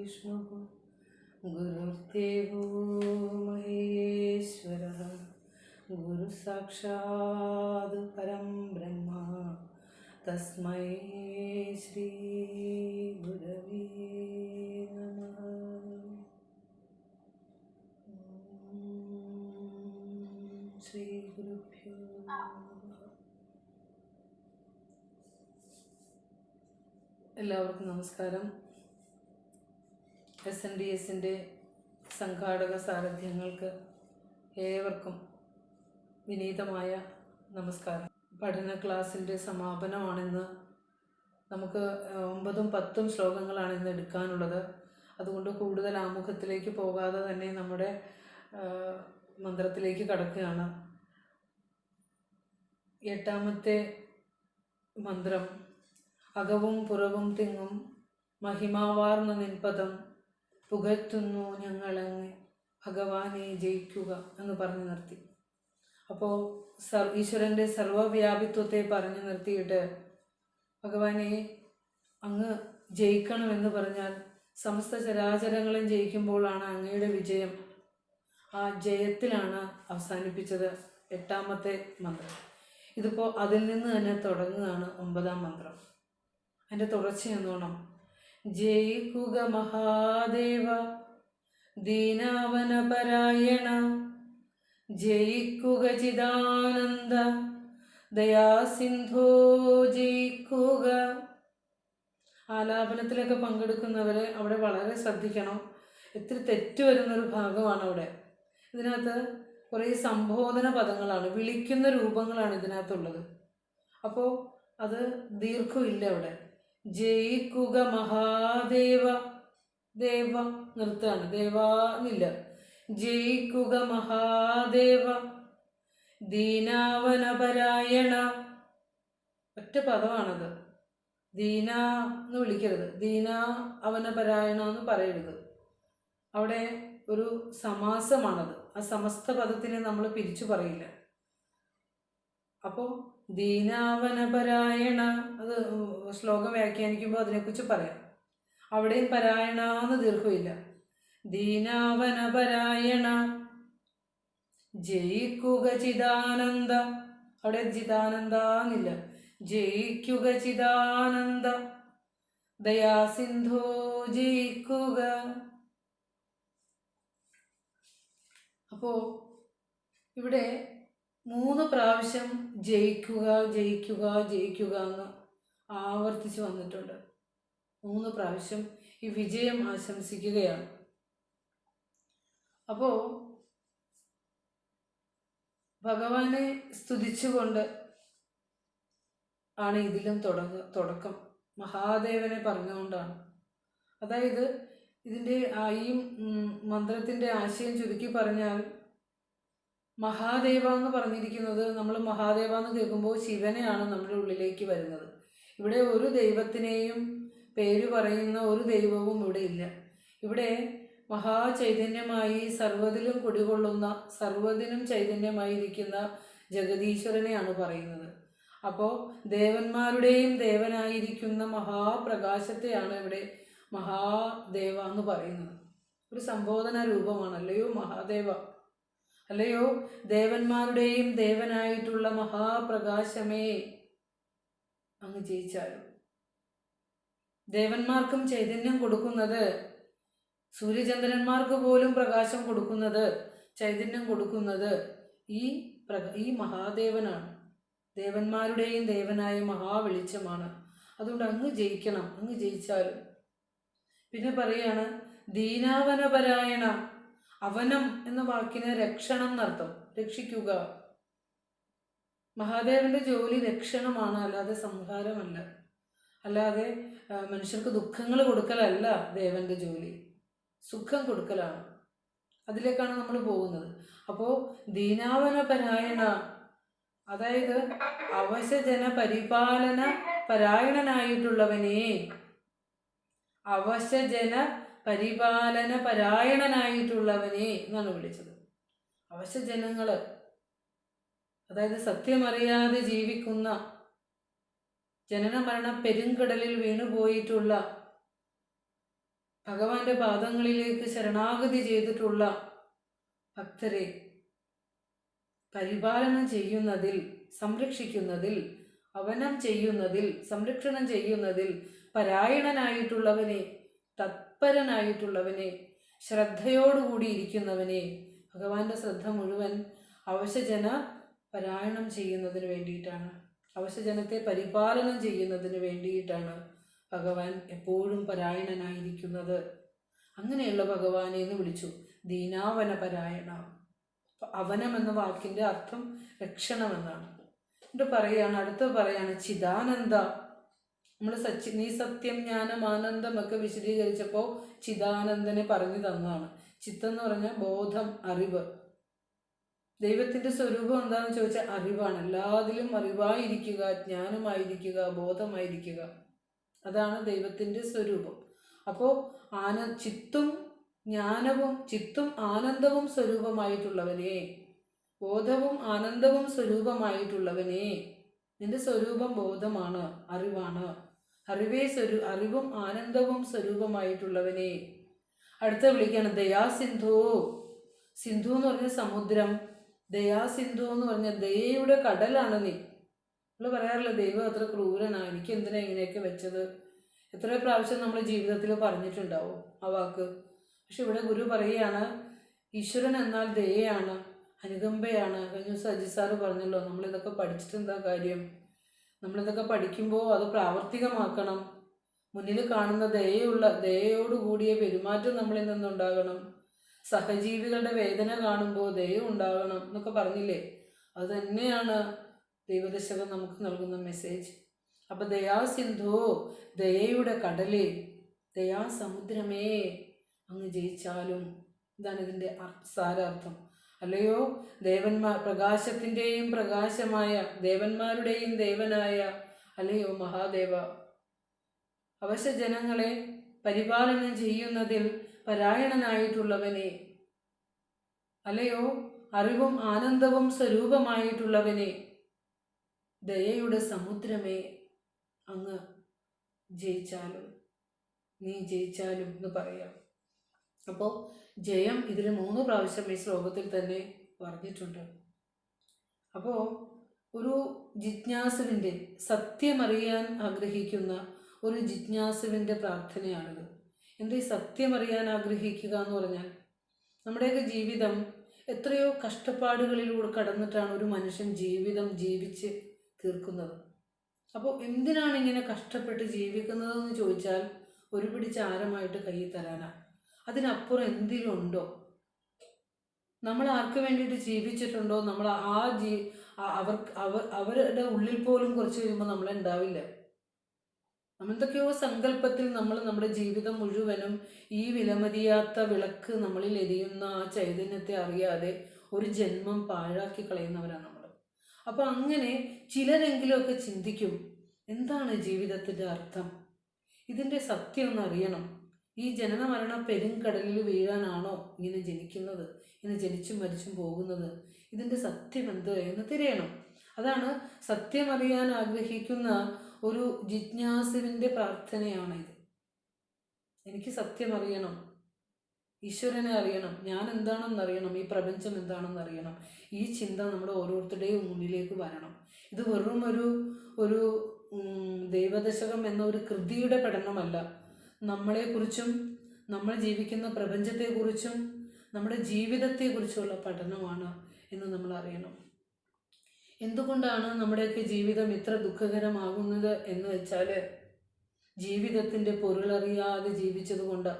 गुरुर्विष्णुः गुरुर्देवो महेश्वरः गुरुसाक्षात् परं ब्रह्म तस्मै श्री गुरवे नमः। श्री गुरुभ्यो എല്ലാവർക്കും നമസ്കാരം. SNDSൻ്റെ സംഘാടക സാരഥ്യങ്ങൾക്ക് ഏവർക്കും വിനീതമായ നമസ്കാരം. പഠന ക്ലാസ്സിൻ്റെ സമാപനമാണിന്ന്. നമുക്ക് 9ഉം 10ഉം ശ്ലോകങ്ങളാണ് ഇന്ന് എടുക്കാനുള്ളത്. അതുകൊണ്ട് കൂടുതൽ ആമുഖത്തിലേക്ക് പോകാതെ തന്നെ നമ്മുടെ മന്ത്രത്തിലേക്ക് കടക്കുകയാണ്. 8ാമത്തെ മന്ത്രം. അകവും പുറവും തിങ്ങും മഹിമാവാർന്ന നിൻപദം പുകഴ്ത്തുന്നു ഞങ്ങളങ്ങ് ഭഗവാനെ ജയിക്കുക എന്ന് പറഞ്ഞു നിർത്തി. അപ്പോൾ ഈശ്വരൻ്റെ സർവവ്യാപിത്വത്തെ പറഞ്ഞു നിർത്തിയിട്ട് ഭഗവാനെ അങ്ങ് ജയിക്കണമെന്ന് പറഞ്ഞാൽ സമസ്ത ചരാചരങ്ങളും ജയിക്കുമ്പോഴാണ് അങ്ങയുടെ വിജയം. ആ ജയത്തിലാണ് അവസാനിപ്പിച്ചത് 8ാമത്തെ മന്ത്രം. ഇതിപ്പോൾ അതിൽ നിന്ന് തന്നെ തുടങ്ങുകയാണ് 9ാം മന്ത്രം. അതിൻ്റെ തുടർച്ചയെന്നോണം. ജയിക്കുക മഹാദേവ ദീനാവനപരായണ ജയിക്കുക ചിദാനന്ദ ദയാസിന്ധോ ജയിക്കുക. ആലാപനത്തിലൊക്കെ പങ്കെടുക്കുന്നവർ അവിടെ വളരെ ശ്രദ്ധിക്കണം. ഇത്തിരി തെറ്റ് വരുന്നൊരു ഭാഗമാണ് അവിടെ. ഇതിനകത്ത് കുറേ സംബോധന പദങ്ങളാണ്, വിളിക്കുന്ന രൂപങ്ങളാണ് ഇതിനകത്തുള്ളത്. അപ്പോൾ അത് ദീർഘമില്ല അവിടെ. ജയിക്കുക മഹാദേവ, ദേവ നിർത്താണ്, ദേവാന്നില്ല. ജയിക്കുക മഹാദേവ ദീനാവനപരായണ, ഒറ്റ പദമാണത്. ദീന എന്ന് വിളിക്കരുത്, ദീന അവനപരായണ എന്ന് പറയരുത്. അവിടെ ഒരു സമാസമാണത്. ആ സമസ്ത പദത്തിനെ നമ്മൾ പിരിച്ചു പറയില്ല. അപ്പോൾ ദീനാവനപരായണ, അത് ശ്ലോകം വ്യാഖ്യാനിക്കുമ്പോൾ അതിനെക്കുറിച്ച് പറയാം. അവിടെയും പരായണ എന്ന് ദീർഘമില്ല. ദീനാവനപരായണ ജയിക്കുക ചിദാനന്ദ, അവിടെ ചിദാനന്ദ എന്നില്ല. ജയിക്കുക ചിദാനന്ദ ദയാസിന്ധോ ജയിക്കുക. അപ്പോൾ ഇവിടെ 3 പ്രാവശ്യം ജയിക്കുക ജയിക്കുക ജയിക്കുക എന്ന് ആവർത്തിച്ച് വന്നിട്ടുണ്ട്. 3 പ്രാവശ്യം ഈ വിജയം ആശംസിക്കുകയാണ്. അപ്പോൾ ഭഗവാനെ സ്തുതിച്ചുകൊണ്ട് ആണ് ഇതിലും തുടക്കം. മഹാദേവനെ പറഞ്ഞുകൊണ്ടാണ്. അതായത് ഇതിൻ്റെ ഈ മന്ത്രത്തിൻ്റെ ആശയം ചുരുക്കി പറഞ്ഞാൽ, മഹാദേവ എന്ന് പറഞ്ഞിരിക്കുന്നത്, നമ്മൾ മഹാദേവ എന്ന് കേൾക്കുമ്പോൾ ശിവനെയാണ് നമ്മുടെ ഉള്ളിലേക്ക് വരുന്നത്. ഇവിടെ ഒരു ദൈവത്തിനെയും പേര് പറയുന്ന ഒരു ദൈവവും ഇവിടെ ഇല്ല. ഇവിടെ മഹാചൈതന്യമായി സർവ്വതിലും കുടികൊള്ളുന്ന, സർവ്വതിനും ചൈതന്യമായിരിക്കുന്ന ജഗദീശ്വരനെയാണ് പറയുന്നത്. അപ്പോൾ ദേവന്മാരുടെയും ദേവനായിരിക്കുന്ന മഹാപ്രകാശത്തെയാണ് ഇവിടെ മഹാദേവ എന്ന് പറയുന്നത്. ഒരു സംബോധന രൂപമാണ്. അല്ലയോ മഹാദേവ, അല്ലയോ ദേവന്മാരുടെയും ദേവനായിട്ടുള്ള മഹാപ്രകാശമേ, അങ്ങ് ജയിച്ചാലും. ദേവന്മാർക്കും ചൈതന്യം കൊടുക്കുന്നത്, സൂര്യചന്ദ്രന്മാർക്ക് പോലും പ്രകാശം കൊടുക്കുന്നത്, ചൈതന്യം കൊടുക്കുന്നത് ഈ മഹാദേവനാണ്. ദേവന്മാരുടെയും ദേവനായ മഹാവെളിച്ചമാണ്. അതുകൊണ്ട് അങ്ങ് ജയിക്കണം, അങ്ങ് ജയിച്ചാലും. പിന്നെ പറയാണ് ദീനാവനപരായണ. അവനം എന്ന വാക്കിന് രക്ഷണം എന്നർത്ഥം, രക്ഷിക്കുക. മഹാദേവന്റെ ജോലി രക്ഷണമാണ്, അല്ലാതെ സംഹാരമല്ല. അല്ലാതെ മനുഷ്യർക്ക് ദുഃഖങ്ങൾ കൊടുക്കലല്ല ദേവന്റെ ജോലി, സുഖം കൊടുക്കലാണ്. അതിലേക്കാണ് നമ്മൾ പോകുന്നത്. അപ്പോൾ ദീനാവനപരായണ, അതായത് അവശജന പരിപാലന പരായണനായിട്ടുള്ളവനെ, അവശജന പരിപാലന പരായണനായിട്ടുള്ളവനെ എന്നാണ് വിളിച്ചത്. അവശജനങ്ങൾ, അതായത് സത്യമറിയാതെ ജീവിക്കുന്ന, ജനന മരണ പെരുങ്കടലിൽ വീണുപോയിട്ടുള്ള ഭഗവാന്റെ പാദങ്ങളിലേക്ക് ശരണാഗതി ചെയ്തിട്ടുള്ള ഭക്തരെ പരിപാലനം ചെയ്യുന്നതിൽ, സംരക്ഷിക്കുന്നതിൽ, അവനം ചെയ്യുന്നതിൽ, സംരക്ഷണം ചെയ്യുന്നതിൽ പരായണനായിട്ടുള്ളവനെ, തത്പരനായിട്ടുള്ളവനെ, ശ്രദ്ധയോടുകൂടി ഇരിക്കുന്നവനെ, ഭഗവാന്റെ ശ്രദ്ധ മുഴുവൻ അവശജന പരായണം ചെയ്യുന്നതിന് വേണ്ടിയിട്ടാണ്, അവശജനത്തെ പരിപാലനം ചെയ്യുന്നതിന് വേണ്ടിയിട്ടാണ് ഭഗവാൻ എപ്പോഴും പരായണനായിരിക്കുന്നത്. അങ്ങനെയുള്ള ഭഗവാനെ എന്ന് വിളിച്ചു ദീനാവന പരായണ. അവനം എന്ന വാക്കിൻ്റെ അർത്ഥം രക്ഷണമെന്നാണ്. എന്നിട്ട് പറയാണ്, അടുത്ത് പറയാണ് ചിദാനന്ദ. നമ്മൾ നീ സത്യം ജ്ഞാനം ആനന്ദം ഒക്കെ വിശദീകരിച്ചപ്പോൾ ചിദാനന്ദനെ പറഞ്ഞു തന്നതാണ്. ചിത്തം എന്ന് പറഞ്ഞാൽ ബോധം, അറിവ്. ദൈവത്തിൻ്റെ സ്വരൂപം എന്താണെന്ന് ചോദിച്ചാൽ അറിവാണ്. എല്ലാത്തിലും അറിവായിരിക്കുക, ജ്ഞാനമായിരിക്കുക, ബോധമായിരിക്കുക. അതാണ് ദൈവത്തിൻ്റെ സ്വരൂപം. അപ്പോൾ ചിത്തും ജ്ഞാനവും, ചിത്തും ആനന്ദവും സ്വരൂപമായിട്ടുള്ളവനെ, ബോധവും ആനന്ദവും സ്വരൂപമായിട്ടുള്ളവനെ, നിന്റെ സ്വരൂപം ബോധമാണ്, അറിവാണ്. അറിവും ആനന്ദവും സ്വരൂപമായിട്ടുള്ളവനെ. അടുത്ത വിളിക്കാണ് ദയാസിന്ധു. സിന്ധു എന്ന് പറഞ്ഞ സമുദ്രം, ദയാസിന്ധു എന്ന് പറഞ്ഞ ദയയുടെ കടലാണ് നീ. നമ്മൾ പറയാറില്ല ദൈവം അത്ര ക്രൂരനാണ്, എനിക്ക് എന്തിനാ ഇങ്ങനെയൊക്കെ വെച്ചത്. എത്ര പ്രാവശ്യം നമ്മൾ ജീവിതത്തിൽ പറഞ്ഞിട്ടുണ്ടാവും ആ വാക്ക്. പക്ഷെ ഇവിടെ ഗുരു പറയുകയാണ്, ഈശ്വരൻ എന്നാൽ ദയയാണ്, അനുകമ്പയാണ്. കഴിഞ്ഞ ദിവസം അജി സാറ് പറഞ്ഞല്ലോ, നമ്മളിതൊക്കെ പഠിച്ചിട്ട് എന്താ കാര്യം, നമ്മളിതൊക്കെ പഠിക്കുമ്പോൾ അത് പ്രാവർത്തികമാക്കണം. മുന്നിൽ കാണുന്ന ദയയോടുകൂടിയ പെരുമാറ്റം നമ്മളിൽ നിന്നുണ്ടാകണം. സഹജീവികളുടെ വേദന കാണുമ്പോൾ ദയ ഉണ്ടാകണം എന്നൊക്കെ പറഞ്ഞില്ലേ. അത് തന്നെയാണ് ദൈവദശകം നമുക്ക് നൽകുന്ന മെസ്സേജ്. അപ്പം ദയാസിന്ധു, ദയയുടെ കടലേ, ദയാസമുദ്രമേ, അങ്ങ് ജയിച്ചാലും. ഇതാണ് ഇതിൻ്റെ സാരാർത്ഥം. അല്ലയോ പ്രകാശത്തിൻ്റെയും പ്രകാശമായ, ദേവന്മാരുടെയും ദേവനായ അല്ലയോ മഹാദേവ, അവശജനങ്ങളെ പരിപാലനം ചെയ്യുന്നതിൽ പരായണനായിട്ടുള്ളവനെ, അല്ലയോ അറിവും ആനന്ദവും സ്വരൂപമായിട്ടുള്ളവനെ, ദയയുടെ സമുദ്രമേ, അങ്ങ് ജയിച്ചാലും, നീ ജയിച്ചാലും എന്ന് പറയാം. അപ്പോൾ ജയം ഇതിൽ 3 പ്രാവശ്യം ഈ ശ്ലോകത്തിൽ തന്നെ പറഞ്ഞിട്ടുണ്ട്. അപ്പോൾ ഒരു ജിജ്ഞാസുവിൻ്റെ, സത്യമറിയാൻ ആഗ്രഹിക്കുന്ന ഒരു ജിജ്ഞാസുവിൻ്റെ പ്രാർത്ഥനയാണിത്. എന്താ ഈ സത്യമറിയാൻ ആഗ്രഹിക്കുക എന്ന് പറഞ്ഞാൽ, നമ്മുടെയൊക്കെ ജീവിതം എത്രയോ കഷ്ടപ്പാടുകളിലൂടെ കടന്നിട്ടാണ് ഒരു മനുഷ്യൻ ജീവിതം ജീവിച്ച് തീർക്കുന്നത്. അപ്പോൾ എന്തിനാണ് ഇങ്ങനെ കഷ്ടപ്പെട്ട് ജീവിക്കുന്നതെന്ന് ചോദിച്ചാൽ ഒരു പിടി ചാരമായിട്ട് കയ്യിൽ തരാനാണ്. അതിനപ്പുറം എന്തെങ്കിലും ഉണ്ടോ? നമ്മൾ ആർക്ക് വേണ്ടിയിട്ട് ജീവിച്ചിട്ടുണ്ടോ? നമ്മൾ അവരുടെ ഉള്ളിൽ പോലും കുറച്ച് കഴിയുമ്പോൾ നമ്മളുണ്ടാവില്ല. എന്തൊക്കെയോ സങ്കല്പത്തിൽ നമ്മൾ നമ്മുടെ ജീവിതം മുഴുവനും ഈ വിലമതിയാത്ത വിളക്ക് നമ്മളിൽ എരിയുന്ന ആ ചൈതന്യത്തെ അറിയാതെ ഒരു ജന്മം പാഴാക്കി കളയുന്നവരാണ് നമ്മൾ. അപ്പോൾ അങ്ങനെ ചിലരെങ്കിലുമൊക്കെ ചിന്തിക്കും, എന്താണ് ജീവിതത്തിൻ്റെ അർത്ഥം? ഇതിൻ്റെ സത്യം ഒന്ന് അറിയണം. ഈ ജനന മരണ പെരുങ്കടലിൽ വീഴാനാണോ ഇങ്ങനെ ജനിക്കുന്നത്, ഇങ്ങനെ ജനിച്ചും മരിച്ചും പോകുന്നത്? ഇതിൻ്റെ സത്യം എന്ത് എന്ന് തിരയണം. അതാണ് സത്യമറിയാൻ ആഗ്രഹിക്കുന്ന ഒരു ജിജ്ഞാസുവിൻ്റെ പ്രാർത്ഥനയാണിത്. എനിക്ക് സത്യം അറിയണം, ഈശ്വരനെ അറിയണം, ഞാൻ എന്താണെന്നറിയണം, ഈ പ്രപഞ്ചം എന്താണെന്നറിയണം. ഈ ചിന്ത നമ്മുടെ ഓരോരുത്തരുടെയും മുന്നിലേക്ക് വരണം. ഇത് വെറും ഒരു ദൈവദശകം എന്ന ഒരു കൃതിയുടെ പഠനമല്ല. നമ്മളെക്കുറിച്ചും നമ്മൾ ജീവിക്കുന്ന പ്രപഞ്ചത്തെക്കുറിച്ചും നമ്മുടെ ജീവിതത്തെക്കുറിച്ചുള്ള പഠനമാണ് എന്ന് നമ്മൾ അറിയണം. എന്തുകൊണ്ടാണ് നമ്മുടെയൊക്കെ ജീവിതം ഇത്ര ദുഃഖകരമാകുന്നത് എന്ന് വെച്ചാൽ, ജീവിതത്തിൻ്റെ പൊരുളറിയാതെ ജീവിച്ചതുകൊണ്ട്.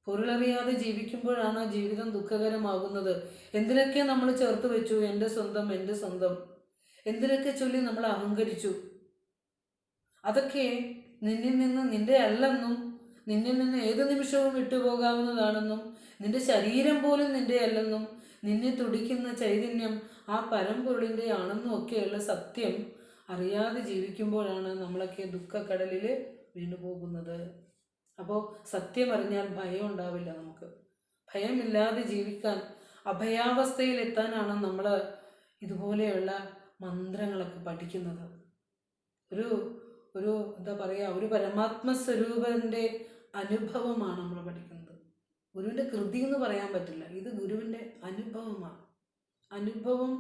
പൊരുളറിയാതെ ജീവിക്കുമ്പോഴാണ് ജീവിതം ദുഃഖകരമാകുന്നത്. എന്തിനൊക്കെ നമ്മൾ ചേർത്ത് വെച്ചു, എൻ്റെ സ്വന്തം, എൻ്റെ സ്വന്തം, എന്തിനൊക്കെ ചൊല്ലി നമ്മൾ അഹങ്കരിച്ചു. അതൊക്കെ നിന്നിൽ നിന്ന് നിന്റെ അല്ലെന്നും, നിന്നിൽ നിന്ന് ഏത് നിമിഷവും വിട്ടുപോകാവുന്നതാണെന്നും, നിന്റെ ശരീരം പോലും നിന്റെ അല്ലെന്നും, നിന്നെ തുടിക്കുന്ന ചൈതന്യം ആ പരമ്പൊരുളിൻ്റെ ആണെന്നും ഒക്കെയുള്ള സത്യം അറിയാതെ ജീവിക്കുമ്പോഴാണ് നമ്മളൊക്കെ ദുഃഖക്കടലിൽ വീണുപോകുന്നത്. അപ്പോൾ സത്യം അറിഞ്ഞാൽ ഭയം ഉണ്ടാവില്ല. നമുക്ക് ഭയമില്ലാതെ ജീവിക്കാൻ, അഭയാവസ്ഥയിലെത്താനാണ് നമ്മൾ ഇതുപോലെയുള്ള മന്ത്രങ്ങളൊക്കെ പഠിക്കുന്നത്. ഒരു എന്താ പറയുക, ഒരു പരമാത്മ സ്വരൂപൻ്റെ അനുഭവമാണ് നമ്മൾ പഠിക്കുന്നത്. ഗുരുവിൻ്റെ കൃതി എന്ന് പറയാൻ പറ്റില്ല, ഇത് ഗുരുവിൻ്റെ അനുഭവമാണ്. അനുഭവം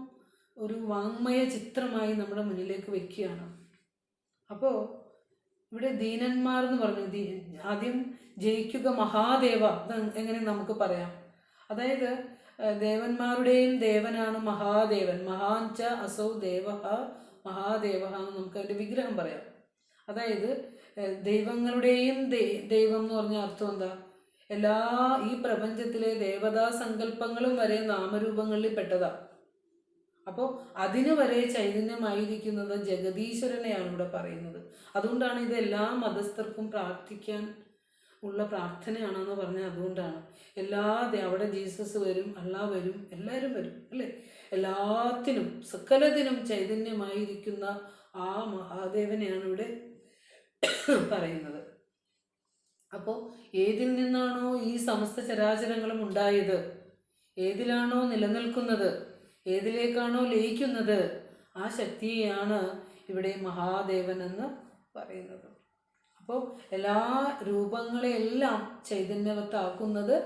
ഒരു വാങ്മയ ചിത്രമായി നമ്മുടെ മുന്നിലേക്ക് വയ്ക്കുകയാണ്. അപ്പോൾ ഇവിടെ ദീനന്മാർ എന്ന് പറഞ്ഞു, ആദ്യം ജയിക്കുക മഹാദേവ, എങ്ങനെ നമുക്ക് പറയാം. അതായത് ദേവന്മാരുടെയും ദേവനാണ് മഹാദേവൻ. മഹാഞ്ച അസൗ ദേവ മഹാദേവ എന്ന് നമുക്ക് അതിൻ്റെ വിഗ്രഹം പറയാം. അതായത് ദൈവങ്ങളുടെയും ദൈവം എന്ന് പറഞ്ഞ അർത്ഥം എന്താ? എല്ലാ ഈ പ്രപഞ്ചത്തിലെ ദേവതാ സങ്കല്പങ്ങളും വരെ നാമരൂപങ്ങളിൽ പെട്ടതാ. അപ്പോൾ അതിന് വരെ ചൈതന്യമായിരിക്കുന്നത് ജഗദീശ്വരനെയാണ് ഇവിടെ പറയുന്നത്. അതുകൊണ്ടാണ് ഇത് എല്ലാ മതസ്ഥർക്കും പ്രാർത്ഥിക്കാൻ ഉള്ള പ്രാർത്ഥനയാണെന്ന് പറഞ്ഞാൽ അതുകൊണ്ടാണ്. അവിടെ ജീസസ് വരും, അള്ളാ വരും, എല്ലാവരും വരും അല്ലേ. എല്ലാത്തിനും സകലത്തിനും ചൈതന്യമായിരിക്കുന്ന ആ മഹാദേവനെയാണ് ഇവിടെ പറയുന്നത്. അപ്പോൾ ഏതിൽ നിന്നാണോ ഈ സമസ്ത ചരാചരങ്ങളും ഉണ്ടായത്, ഏതിലാണോ നിലനിൽക്കുന്നത്, ഏതിലേക്കാണോ ലയിക്കുന്നത്, ആ ശക്തിയെയാണ് ഇവിടെ മഹാദേവൻ എന്ന് പറയുന്നത്. അപ്പോൾ എല്ലാ രൂപങ്ങളെയെല്ലാം ചൈതന്യവത്താക്കുന്നത്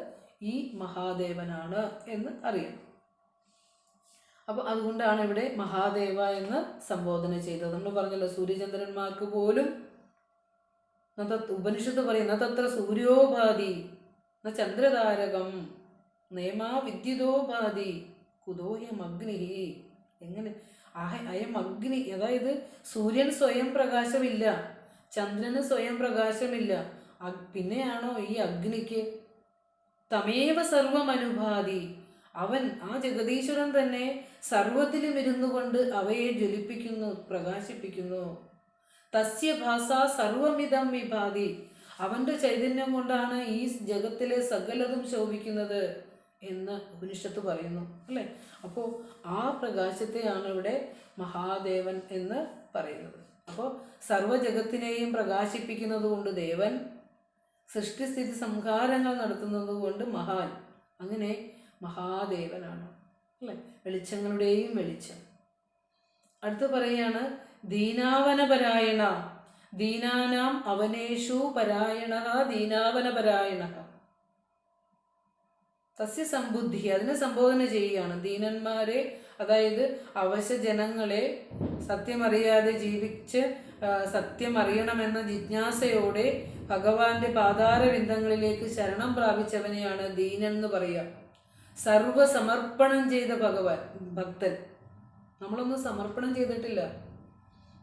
ഈ മഹാദേവനാണ് എന്ന് അറിയാം. അപ്പോൾ അതുകൊണ്ടാണ് ഇവിടെ മഹാദേവ എന്ന് സംബോധന ചെയ്തത്. നമ്മൾ പറഞ്ഞല്ലോ, സൂര്യചന്ദ്രന്മാർക്ക് പോലും ഉപനിഷത്ത് പറയുന്ന തത്ര സൂര്യോപാധി ന ചന്ദ്രതാരകം നേമാ വിദ്യുതോപാധി കുതോഹ്യം അഗ്നി. എങ്ങനെ അയം അഗ്നി, അതായത് സൂര്യൻ സ്വയം പ്രകാശമില്ല, ചന്ദ്രന് സ്വയം പ്രകാശമില്ല, പിന്നെയാണോ ഈ അഗ്നിക്ക്? തമേവ സർവം അനുഭാതി, അവൻ ആ ജഗദീശ്വരൻ തന്നെ സർവത്തിലും ഇരുന്നു കൊണ്ട് അവയെ ജ്വലിപ്പിക്കുന്നു, പ്രകാശിപ്പിക്കുന്നു. തസ്യ ഭാസ സർവമിതം വിഭാതി, അവൻ്റെ ചൈതന്യം കൊണ്ടാണ് ഈ ജഗത്തിലെ സകലതും ശോഭിക്കുന്നത് എന്ന് ഉപനിഷത്ത് പറയുന്നു അല്ലേ. അപ്പോൾ ആ പ്രകാശത്തെയാണ് ഇവിടെ മഹാദേവൻ എന്ന് പറയുന്നത്. അപ്പോൾ സർവജഗത്തിനെയും പ്രകാശിപ്പിക്കുന്നത് കൊണ്ട് ദേവൻ, സൃഷ്ടിസ്ഥിതി സംഹാരങ്ങൾ നടത്തുന്നത് കൊണ്ട് മഹാൻ, അങ്ങനെ മഹാദേവനാണ് അല്ലേ, വെളിച്ചങ്ങളുടെയും വെളിച്ചം. അടുത്ത് പറയുകയാണ് ദീനാവനപരായണ, ദീനാനാം അവനേഷു പരായണ ദീനാവനപരായണ. തസ്യ സമ്പുദ്ധി, അതിനെ സംബോധന ചെയ്യുകയാണ്. ദീനന്മാരെ, അതായത് അവശജനങ്ങളെ, സത്യമറിയാതെ ജീവിച്ച് സത്യം അറിയണമെന്ന ജിജ്ഞാസയോടെ ഭഗവാന്റെ പാതാരവിന്ദങ്ങളിലേക്ക് ശരണം പ്രാപിച്ചവനെയാണ് ദീനൻ എന്ന് പറയുക. സർവസമർപ്പണം ചെയ്ത ഭക്തൻ. നമ്മളൊന്നും സമർപ്പണം ചെയ്തിട്ടില്ല.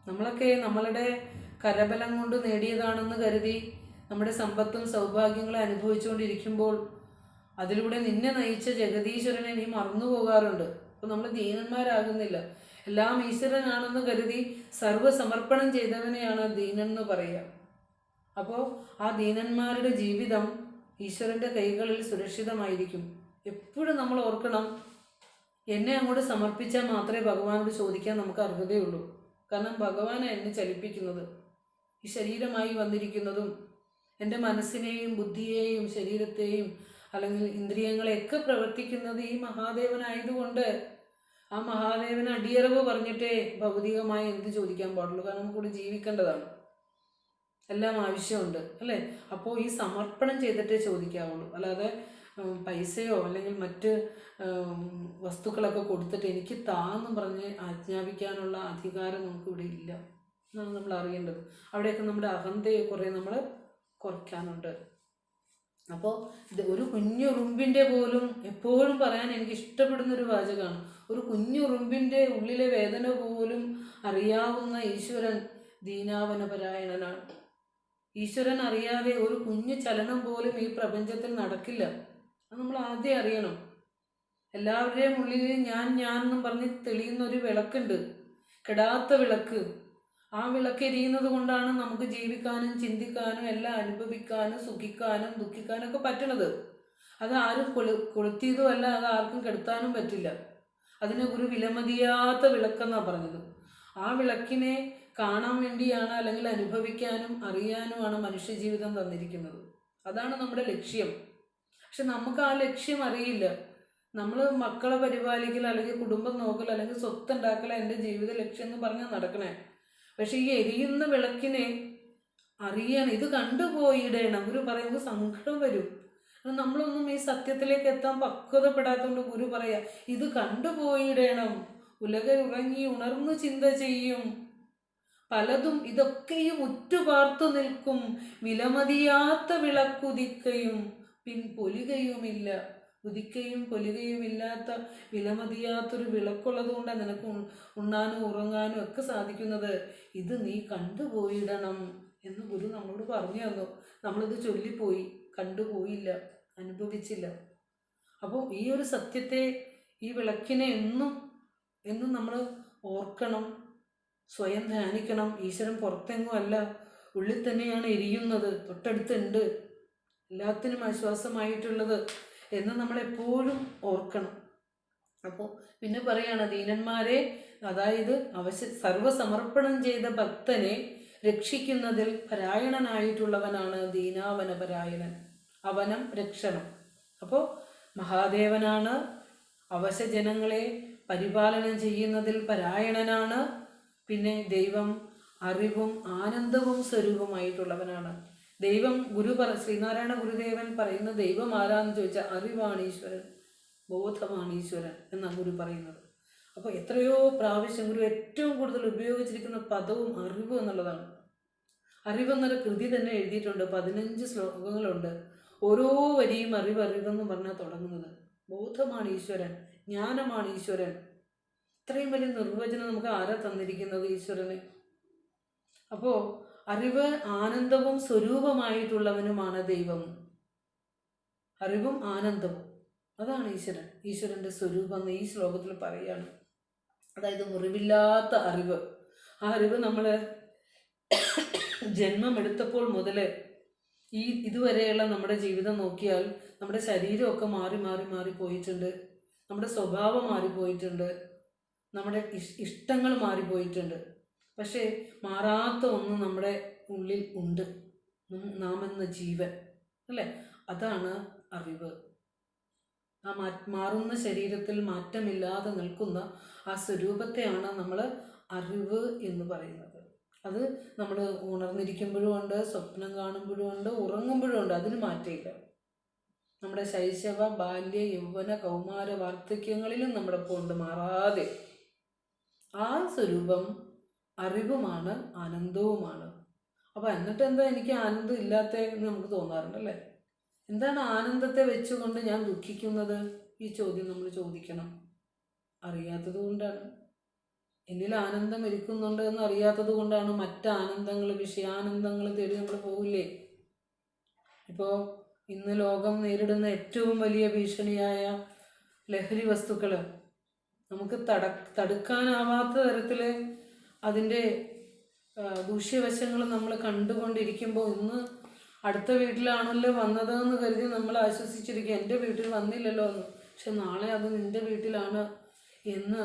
നമ്മളൊക്കെ നമ്മളുടെ കരബലം കൊണ്ട് നേടിയതാണെന്ന് കരുതി നമ്മുടെ സമ്പത്തും സൗഭാഗ്യങ്ങളും അനുഭവിച്ചുകൊണ്ടിരിക്കുമ്പോൾ അതിലൂടെ നിന്നെ നയിച്ച ജഗദീശ്വരനെ നീ മറന്നു പോകാറുണ്ട്. അപ്പോൾ നമ്മൾ ദീനന്മാരാകുന്നില്ല. എല്ലാം ഈശ്വരനാണെന്ന് കരുതി സർവ്വസമർപ്പണം ചെയ്തവനെയാണ് ദീനൻ എന്ന് പറയുക. അപ്പോൾ ആ ദീനന്മാരുടെ ജീവിതം ഈശ്വരൻ്റെ കൈകളിൽ സുരക്ഷിതമായിരിക്കും. എപ്പോഴും നമ്മൾ ഓർക്കണം, എന്നെ അങ്ങോട്ട് സമർപ്പിച്ചാൽ മാത്രമേ ഭഗവാനോട് ചോദിക്കാൻ നമുക്ക് അർഹതയുള്ളൂ. കാരണം ഭഗവാനാണ് എന്നെ ചലിപ്പിക്കുന്നത്. ഈ ശരീരമായി വന്നിരിക്കുന്നതും എൻ്റെ മനസ്സിനെയും ബുദ്ധിയെയും ശരീരത്തെയും അല്ലെങ്കിൽ ഇന്ദ്രിയങ്ങളെയൊക്കെ പ്രവർത്തിക്കുന്നത് ഈ മഹാദേവനായതുകൊണ്ട് ആ മഹാദേവന് അടിയറവ് പറഞ്ഞിട്ടേ ഭൗതികമായി എന്ത് ചോദിക്കാൻ പാടുള്ളൂ. കാരണം നമുക്കിവിടെ ജീവിക്കേണ്ടതാണ്, എല്ലാം ആവശ്യമുണ്ട് അല്ലേ. അപ്പോൾ ഈ സമർപ്പണം ചെയ്തിട്ടേ ചോദിക്കാവുള്ളൂ. അല്ലാതെ പൈസയോ അല്ലെങ്കിൽ മറ്റ് വസ്തുക്കളൊക്കെ കൊടുത്തിട്ട് എനിക്ക് താന്ന് പറഞ്ഞ് ആജ്ഞാപിക്കാനുള്ള അധികാരം നമുക്കിവിടെ ഇല്ല എന്നാണ് നമ്മൾ അറിയേണ്ടത്. അവിടെയൊക്കെ നമ്മുടെ അഹന്തയെ കുറേ നമ്മൾ കുറയ്ക്കാനുണ്ട്. അപ്പോൾ ഒരു കുഞ്ഞുറുമ്പിൻ്റെ പോലും എപ്പോഴും പറയാൻ എനിക്ക് ഇഷ്ടപ്പെടുന്നൊരു വാചകമാണ്, ഒരു കുഞ്ഞുറുമ്പിൻ്റെ ഉള്ളിലെ വേദന പോലും അറിയാവുന്ന ഈശ്വരൻ ദീനാവനപരായണനാണ്. ഈശ്വരൻ അറിയാതെ ഒരു കുഞ്ഞു ചലനം പോലും ഈ പ്രപഞ്ചത്തിൽ നടക്കില്ല. അത് നമ്മൾ ആദ്യം അറിയണം. എല്ലാവരുടെയും ഉള്ളിൽ ഞാൻ എന്നും പറഞ്ഞ് തെളിയുന്ന ഒരു വിളക്കുണ്ട്, കെടാത്ത വിളക്ക്. ആ വിളക്ക് എരിയുന്നത് കൊണ്ടാണ് നമുക്ക് ജീവിക്കാനും ചിന്തിക്കാനും എല്ലാം അനുഭവിക്കാനും സുഖിക്കാനും ദുഃഖിക്കാനും ഒക്കെ പറ്റണത്. അത് ആരും കൊളുത്തിയതുമല്ല, അത് ആർക്കും കെടുത്താനും പറ്റില്ല. അതിനെ ഒരു വിലമതിയാത്ത വിളക്കെന്നാണ് പറഞ്ഞത്. ആ വിളക്കിനെ കാണാൻ വേണ്ടിയാണ്, അല്ലെങ്കിൽ അനുഭവിക്കാനും അറിയാനുമാണ് മനുഷ്യജീവിതം തന്നിരിക്കുന്നത്. അതാണ് നമ്മുടെ ലക്ഷ്യം. പക്ഷെ നമുക്ക് ആ ലക്ഷ്യം അറിയില്ല. നമ്മൾ മക്കളെ പരിപാലിക്കൽ, അല്ലെങ്കിൽ കുടുംബം നോക്കൽ, അല്ലെങ്കിൽ സ്വത്തുണ്ടാക്കൽ എൻ്റെ ജീവിത ലക്ഷ്യം എന്ന് പറഞ്ഞാൽ നടക്കണേ. പക്ഷെ ഈ എരിയുന്ന വിളക്കിനെ അറിയാൻ ഇത് കണ്ടുപോയിടണം. ഗുരു പറയുമ്പോൾ സങ്കടം വരും. നമ്മളൊന്നും ഈ സത്യത്തിലേക്ക് എത്താൻ പക്വതപ്പെടാത്തതുകൊണ്ട് ഗുരു പറയാ ഇത് കണ്ടുപോയിടണം. ഉലകരുറങ്ങി ഉണർന്നു ചിന്ത ചെയ്യും പലതും ഇതൊക്കെയും ഉറ്റുപാർത്തു നിൽക്കും. വിലമതിയാത്ത വിളക്കുദിക്കയും പൊലികയുമില്ല. ഉദിക്കയും പൊലികയുമില്ലാത്ത വിലമതിയാത്തൊരു വിളക്കുള്ളത് കൊണ്ടാണ് നിനക്ക് ഉണ്ണാനും ഉറങ്ങാനും ഒക്കെ സാധിക്കുന്നത്. ഇത് നീ കണ്ടുപോയിടണം എന്ന് ഗുരു നമ്മളോട് പറഞ്ഞു തന്നു. നമ്മളിത് ചൊല്ലിപ്പോയി, കണ്ടുപോയില്ല, അനുഭവിച്ചില്ല. അപ്പോൾ ഈ ഒരു സത്യത്തെ, ഈ വിളക്കിനെ എന്നും നമ്മൾ ഓർക്കണം, സ്വയം ധ്യാനിക്കണം. ഈശ്വരൻ പുറത്തെങ്ങും അല്ല, ഉള്ളിൽ തന്നെയാണ് എരിയുന്നത്, തൊട്ടടുത്തുണ്ട്, എല്ലാത്തിനും ആശ്വാസമായിട്ടുള്ളത് എന്ന് നമ്മളെപ്പോഴും ഓർക്കണം. അപ്പോൾ പിന്നെ പറയാണ് ദീനന്മാരെ, അതായത് സർവസമർപ്പണം ചെയ്ത ഭക്തനെ രക്ഷിക്കുന്നതിൽ പരായണനായിട്ടുള്ളവനാണ് ദീനാവന പരായണൻ. അവനം രക്ഷണം. അപ്പോൾ മഹാദേവനാണ് അവശജനങ്ങളെ പരിപാലനം ചെയ്യുന്നതിൽ പരായണനാണ്. പിന്നെ ദൈവം അറിവും ആനന്ദവും സ്വരൂപമായിട്ടുള്ളവനാണ്. ദൈവം ശ്രീനാരായണ ഗുരുദേവൻ പറയുന്ന ദൈവം ആരാന്ന് ചോദിച്ചാൽ അറിവാണ് ഈശ്വരൻ, ബോധമാണ് ഈശ്വരൻ എന്നാണ് ഗുരു പറയുന്നത്. അപ്പോൾ എത്രയോ പ്രാവശ്യം ഗുരു ഏറ്റവും കൂടുതൽ ഉപയോഗിച്ചിരിക്കുന്ന പദവും അറിവ് എന്നുള്ളതാണ്. അറിവെന്നൊരു കൃതി തന്നെ എഴുതിയിട്ടുണ്ട്, 15 ശ്ലോകങ്ങളുണ്ട്. ഓരോ വരിയും അറിവെന്ന് പറഞ്ഞാൽ തുടങ്ങുന്നത്. ബോധമാണ് ഈശ്വരൻ, ജ്ഞാനമാണ് ഈശ്വരൻ. ഇത്രയും വലിയ നിർവചനം നമുക്ക് ആരാ തന്നിരിക്കുന്നത്? ഈശ്വരന്. അപ്പോൾ അറിവ് ആനന്ദവും സ്വരൂപമായിട്ടുള്ളവനുമാണ് ദൈവം. അറിവും ആനന്ദവും അതാണ് ഈശ്വരൻ, ഈശ്വരൻ്റെ സ്വരൂപം എന്ന് ഈ ശ്ലോകത്തിൽ പറയുകയാണ്. അതായത് മുറിവില്ലാത്ത അറിവ്. ആ അറിവ് നമ്മൾ ജന്മമെടുത്തപ്പോൾ മുതൽ ഇതുവരെയുള്ള നമ്മുടെ ജീവിതം നോക്കിയാൽ നമ്മുടെ ശരീരമൊക്കെ മാറി പോയിട്ടുണ്ട്, നമ്മുടെ സ്വഭാവം മാറിപ്പോയിട്ടുണ്ട്, നമ്മുടെ ഇഷ്ടങ്ങൾ മാറിപ്പോയിട്ടുണ്ട്. പക്ഷേ മാറാത്ത ഒന്ന് നമ്മുടെ ഉള്ളിൽ ഉണ്ട്, നാം എന്ന ജീവൻ, അല്ലേ? അതാണ് അറിവ്. ആ മാറുന്ന ശരീരത്തിൽ മാറ്റമില്ലാതെ നിൽക്കുന്ന ആ സ്വരൂപത്തെയാണ് നമ്മൾ അറിവ് എന്ന് പറയുന്നത്. അത് നമ്മൾ ഉണർന്നിരിക്കുമ്പോഴും ഉണ്ട്, സ്വപ്നം കാണുമ്പോഴും ഉണ്ട്, ഉറങ്ങുമ്പോഴും ഉണ്ട്, അതിന് മാറ്റമില്ല. നമ്മുടെ ശൈശവ, ബാല്യ, യൗവന, കൗമാര, വാർദ്ധക്യങ്ങളിലും നമ്മുടെ ഒപ്പം ഉണ്ട്, മാറാതെ. ആ സ്വരൂപം അറിവുമാണ്, ആനന്ദവുമാണ്. അപ്പോൾ എന്നിട്ട് എന്താ എനിക്ക് ആനന്ദം ഇല്ലാത്ത എന്ന് നമുക്ക് തോന്നാറുണ്ടല്ലേ? എന്താണ് ആനന്ദത്തെ വെച്ചുകൊണ്ട് ഞാൻ ദുഃഖിക്കുന്നത്? ഈ ചോദ്യം നമ്മൾ ചോദിക്കണം. അറിയാത്തത് കൊണ്ടാണ്. എന്നിൽ ആനന്ദം ഇരിക്കുന്നുണ്ട് എന്ന് അറിയാത്തത് കൊണ്ടാണ് മറ്റാനന്ദങ്ങൾ, വിഷയാനന്ദങ്ങൾ തേടി നമ്മൾ പോകില്ലേ? ഇപ്പോൾ ഇന്ന് ലോകം നേരിടുന്ന ഏറ്റവും വലിയ ഭീഷണിയായ ലഹരി വസ്തുക്കൾ നമുക്ക് തടുക്കാനാവാത്ത തരത്തിൽ അതിൻ്റെ ദൂഷ്യവശങ്ങൾ നമ്മൾ കണ്ടുകൊണ്ടിരിക്കുമ്പോൾ ഇന്ന് അടുത്ത വീട്ടിലാണല്ലോ വന്നതെന്ന് കരുതി നമ്മൾ ആശ്വസിച്ചിരിക്കുക, എൻ്റെ വീട്ടിൽ വന്നില്ലല്ലോ എന്ന്. പക്ഷെ നാളെ അത് നിൻ്റെ വീട്ടിലാണ് എന്ന്,